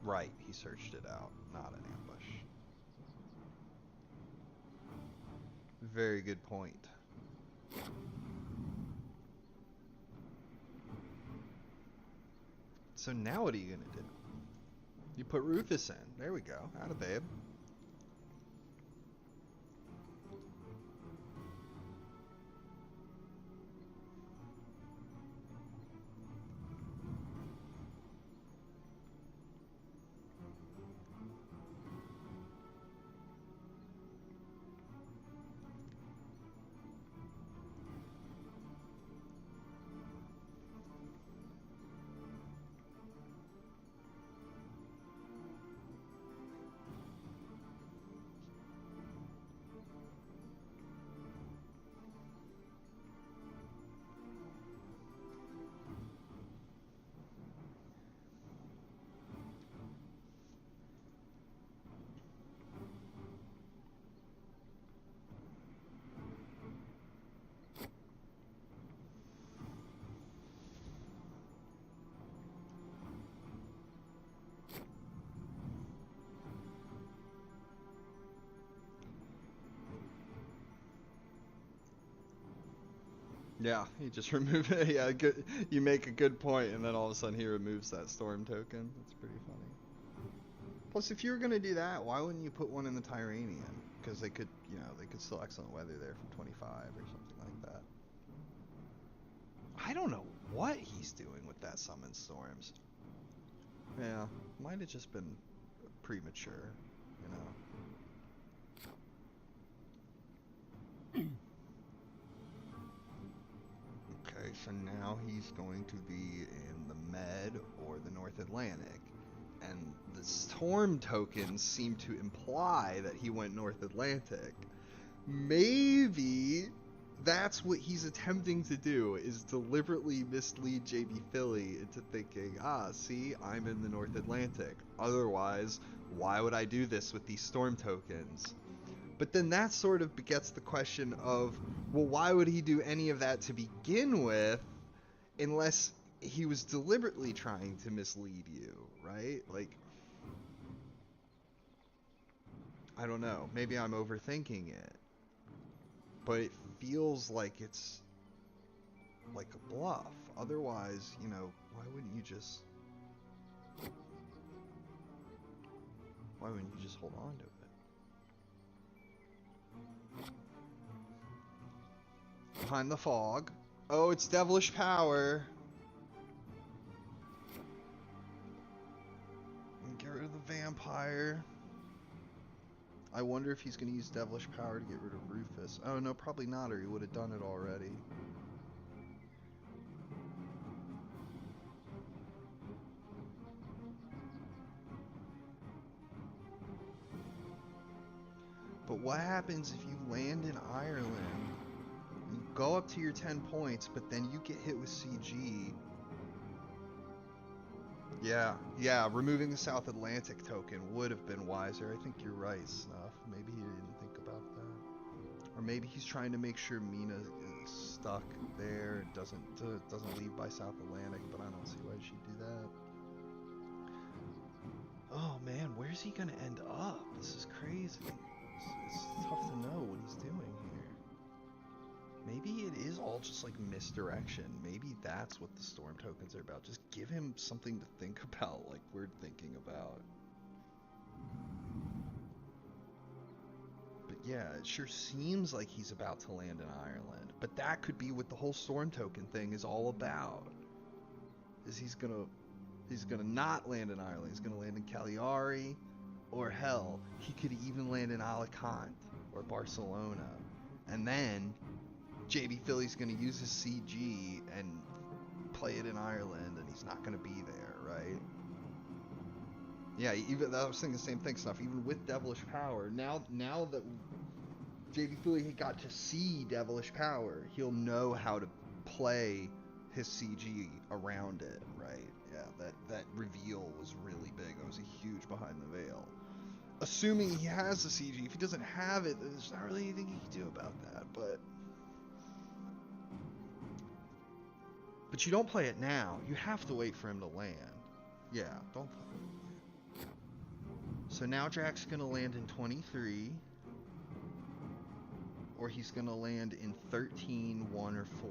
Right, he searched it out, not an ambush. Very good point. So now what are you gonna do? You put Rufus in. There we go. Atta babe. Yeah, he just removed it. Yeah, good. You make a good point, and then all of a sudden he removes that storm token. That's pretty funny. Plus, if you were gonna do that, why wouldn't you put one in the Tyranian? Because they could, they could still excellent weather there from 25 or something like that. I don't know what he's doing with that summon storms. Yeah, might have just been premature, Okay, so now he's going to be in the Med or the North Atlantic. And the storm tokens seem to imply that he went North Atlantic. Maybe that's what he's attempting to do, is deliberately mislead jbphilly into thinking, see, I'm in the North Atlantic. Otherwise, why would I do this with these storm tokens? But then that sort of begets the question of, well, why would he do any of that to begin with unless he was deliberately trying to mislead you, right? Like, I don't know. Maybe I'm overthinking it. But it feels like it's like a bluff. Otherwise, why wouldn't you just hold on to it? Behind the fog. Oh, it's devilish power. Get rid of the vampire. I wonder if he's going to use devilish power to get rid of Rufus. Oh, no, probably not, or he would have done it already. But what happens if you land in Ireland, you go up to your 10 points, but then you get hit with CG? Yeah, removing the South Atlantic token would have been wiser. I think you're right, Snuff. Maybe he didn't think about that. Or maybe he's trying to make sure Mina is stuck there, doesn't leave by South Atlantic, but I don't see why she'd do that. Oh man, where's he gonna end up? This is crazy. It's tough to know what he's doing here. Maybe it is all just like misdirection. Maybe that's what the storm tokens are about. Just give him something to think about, like we're thinking about. But yeah, it sure seems like he's about to land in Ireland. But that could be what the whole storm token thing is all about. Is he's gonna not land in Ireland. He's gonna land in Cagliari, or hell, he could even land in Alicante or Barcelona. And then jbphilly's going to use his CG and play it in Ireland, and he's not going to be there, right? Yeah, even I was thinking the same thing, Stuff. Even with devilish power, now that jbphilly got to see devilish power, he'll know how to play his CG around it, right? Yeah, that reveal was really big. It was a huge behind the veil. Assuming he has the CG, if he doesn't have it, then there's not really anything he can do about that. But you don't play it now. You have to wait for him to land. Yeah, don't play it. So now Jack's gonna land in 23, or he's gonna land in 13, 1, or 4.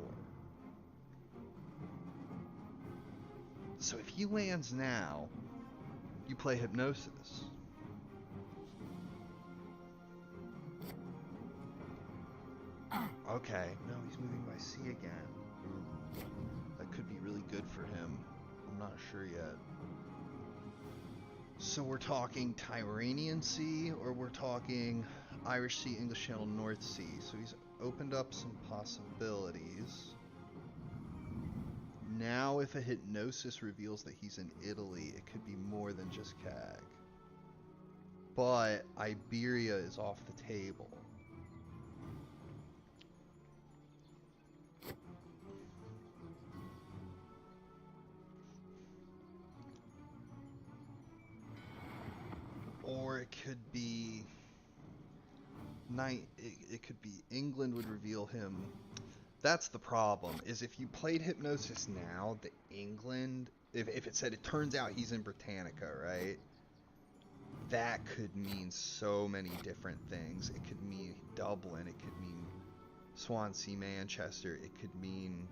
So if he lands now, you play Hypnosis. Okay, no, he's moving by C again. Ooh, that could be really good for him. I'm not sure yet. So we're talking Tyranian Sea, or we're talking Irish Sea, English Channel, North Sea. So he's opened up some possibilities. Now if a Hypnosis reveals that he's in Italy, it could be more than just CAG. But Iberia is off the table. Or it could be it could be England would reveal him. That's the problem, is if you played Hypnosis now, the England, if it said it turns out he's in Britannica, right? That could mean so many different things. It could mean Dublin, it could mean Swansea, Manchester, it could mean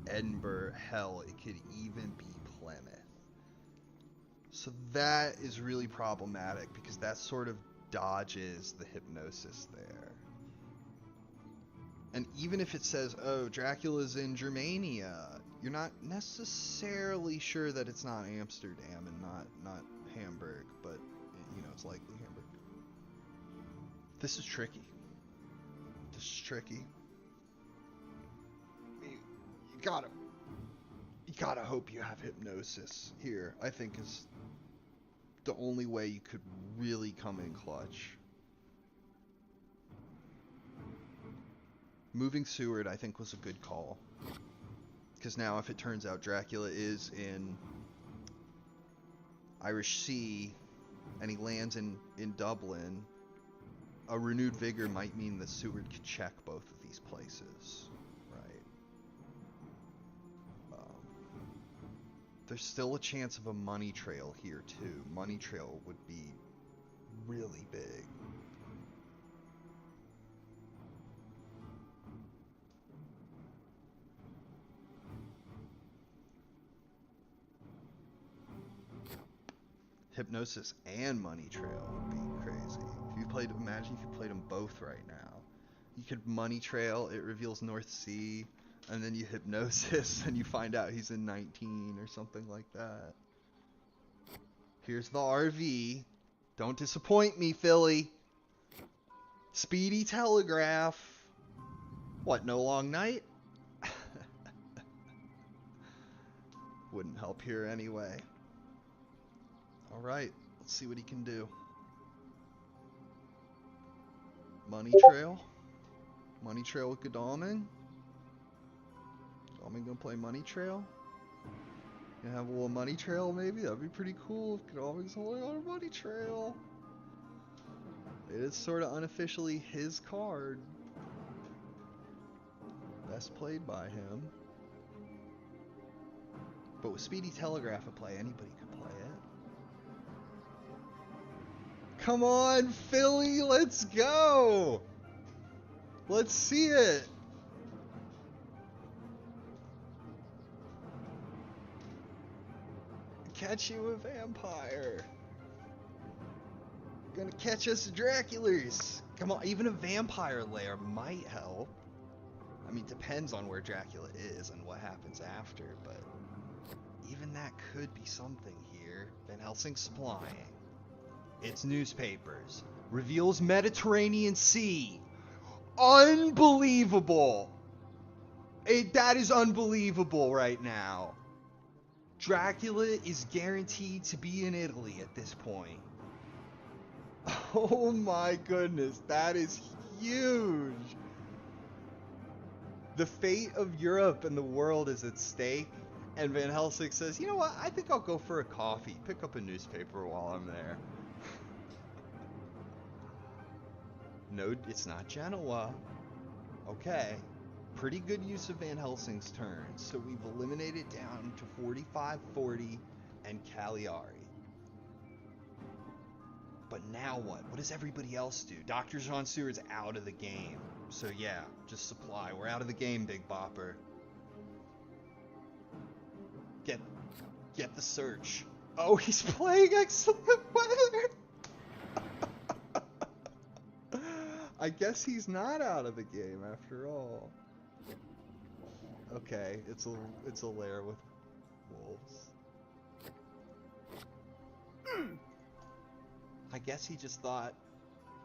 Edinburgh, hell, it could even be Plymouth. So that is really problematic because that sort of dodges the Hypnosis there. And even if it says, oh, Dracula's in Germania, you're not necessarily sure that it's not Amsterdam and not Hamburg, but, you know, it's likely Hamburg. This is tricky. This is tricky. You gotta hope you have Hypnosis here, I think is the only way you could really come in clutch. Moving Seward, I think, was a good call. Because now if it turns out Dracula is in Irish Sea and he lands in Dublin, a renewed vigor might mean that Seward could check both of these places, right? There's still a chance of a money trail here too. Money trail would be really big. Hypnosis and Money Trail would be crazy. Imagine if you played them both right now. You could Money Trail, it reveals North Sea, and then you Hypnosis and you find out he's in 19 or something like that. Here's the RV. Don't disappoint me, Philly. Speedy Telegraph. What, no long night? Wouldn't help here anyway. Alright, let's see what he can do. Money Trail. Money Trail with Godalming. Godalming gonna play Money Trail. Gonna have a little Money Trail maybe? That'd be pretty cool if Godalming's holding on a Money Trail. It is sort of unofficially his card. Best played by him. But with Speedy Telegraph at play, anybody could play it. Come on, Philly, let's go! Let's see it! Catch you a vampire. Gonna catch us Draculas. Come on, even a vampire lair might help. I mean, depends on where Dracula is and what happens after, but even that could be something here. Van Helsing's flying. It's newspapers. Reveals Mediterranean Sea. Unbelievable! That is unbelievable right now. Dracula is guaranteed to be in Italy at this point. Oh my goodness, that is huge! The fate of Europe and the world is at stake, and Van Helsing says, you know what, I think I'll go for a coffee, pick up a newspaper while I'm there. No, it's not Genoa. Okay. Pretty good use of Van Helsing's turn. So we've eliminated down to 45-40 and Cagliari. But now what? What does everybody else do? Dr. Jean Seward's out of the game. So yeah, just supply. We're out of the game, Big Bopper. Get the search. Oh, he's playing excellent weather. I guess he's not out of the game after all. Okay, it's a lair with wolves. I guess he just thought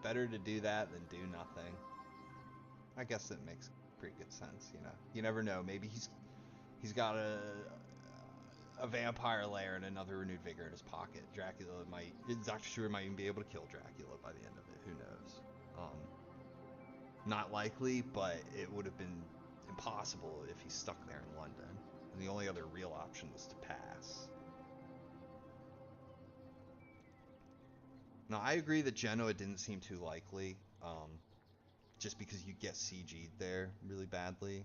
better to do that than do nothing. I guess it makes pretty good sense, you know. You never know. Maybe he's got a vampire lair and another renewed vigor in his pocket. Dr. Stewart might even be able to kill Dracula by the end of it. Who knows? Not likely, but it would have been impossible if he's stuck there in London. And the only other real option was to pass. Now, I agree that Genoa didn't seem too likely, just because you get CG'd there really badly.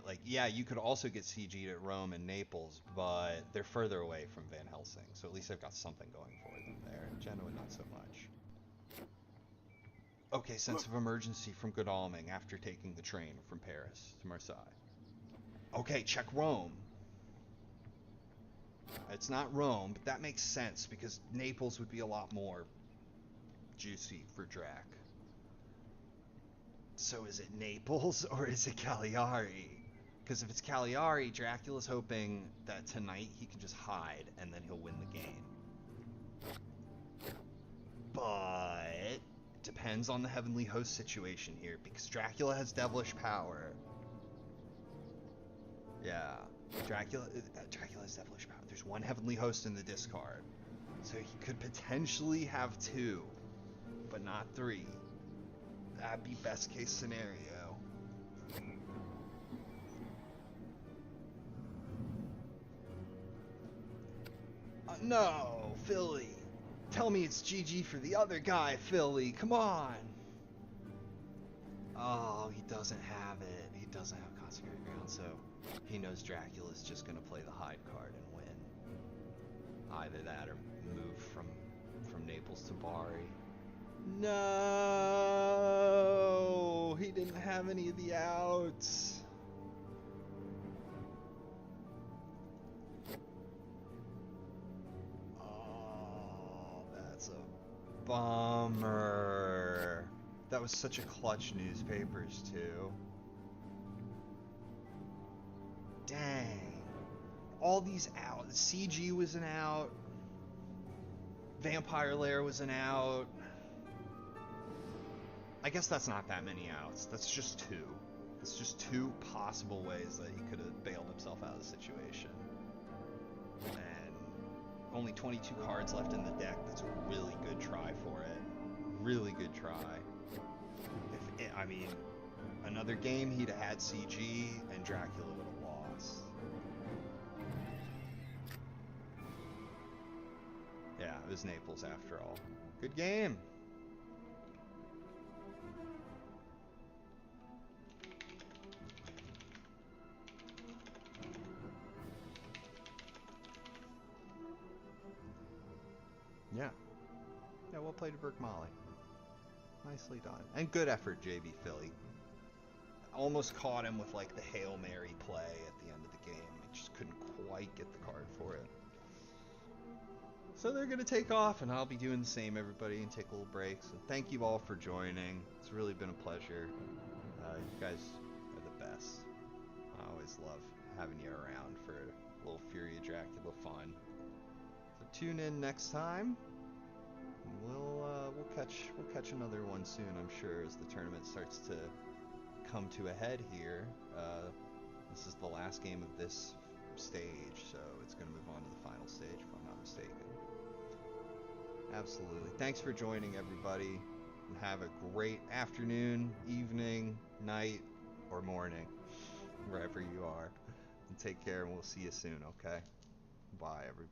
Like, yeah, you could also get CG'd at Rome and Naples, but they're further away from Van Helsing, so at least they've got something going for them there. Genoa, not so much. Okay, sense of emergency from Godalming after taking the train from Paris to Marseille. Okay, check Rome. It's not Rome, but that makes sense because Naples would be a lot more juicy for Drac. So is it Naples or is it Cagliari? Because if it's Cagliari, Dracula's hoping that tonight he can just hide and then he'll win the game. But it depends on the Heavenly Host situation here because Dracula has devilish power. Yeah, Dracula has devilish power. There's one Heavenly Host in the discard. So he could potentially have 2, but not 3. That'd be best case scenario. No, Philly. Tell me it's GG for the other guy, Philly. Come on. Oh, he doesn't have it. He doesn't have consecrated ground, so he knows Dracula's just going to play the hide card and win. Either that or move from Naples to Bari. No, he didn't have any of the outs. Oh, that's a bummer. That was such a clutch newspapers too. Dang. All these out. CG was an out. Vampire Lair was an out. I guess that's not that many outs. That's just 2. It's just 2 possible ways that he could have bailed himself out of the situation. And only 22 cards left in the deck. That's a really good try for it. Really good try. I mean, another game he'd have had CG and Dracula would have lost. Yeah, it was Naples after all. Good game. Yeah. Yeah, well played to Burcmali. Nicely done. And good effort, jbphilly. Almost caught him with like the Hail Mary play at the end of the game. I just couldn't quite get the card for it. So they're going to take off, and I'll be doing the same, everybody, and take a little break. So thank you all for joining. It's really been a pleasure. You guys are the best. I always love having you around for a little Fury of Dracula fun. So tune in next time. We'll catch another one soon, I'm sure, as the tournament starts to come to a head here. This is the last game of this stage, so it's going to move on to the final stage, if I'm not mistaken. Absolutely. Thanks for joining, everybody, and have a great afternoon, evening, night, or morning, wherever you are. And take care, and we'll see you soon, okay? Bye, everybody.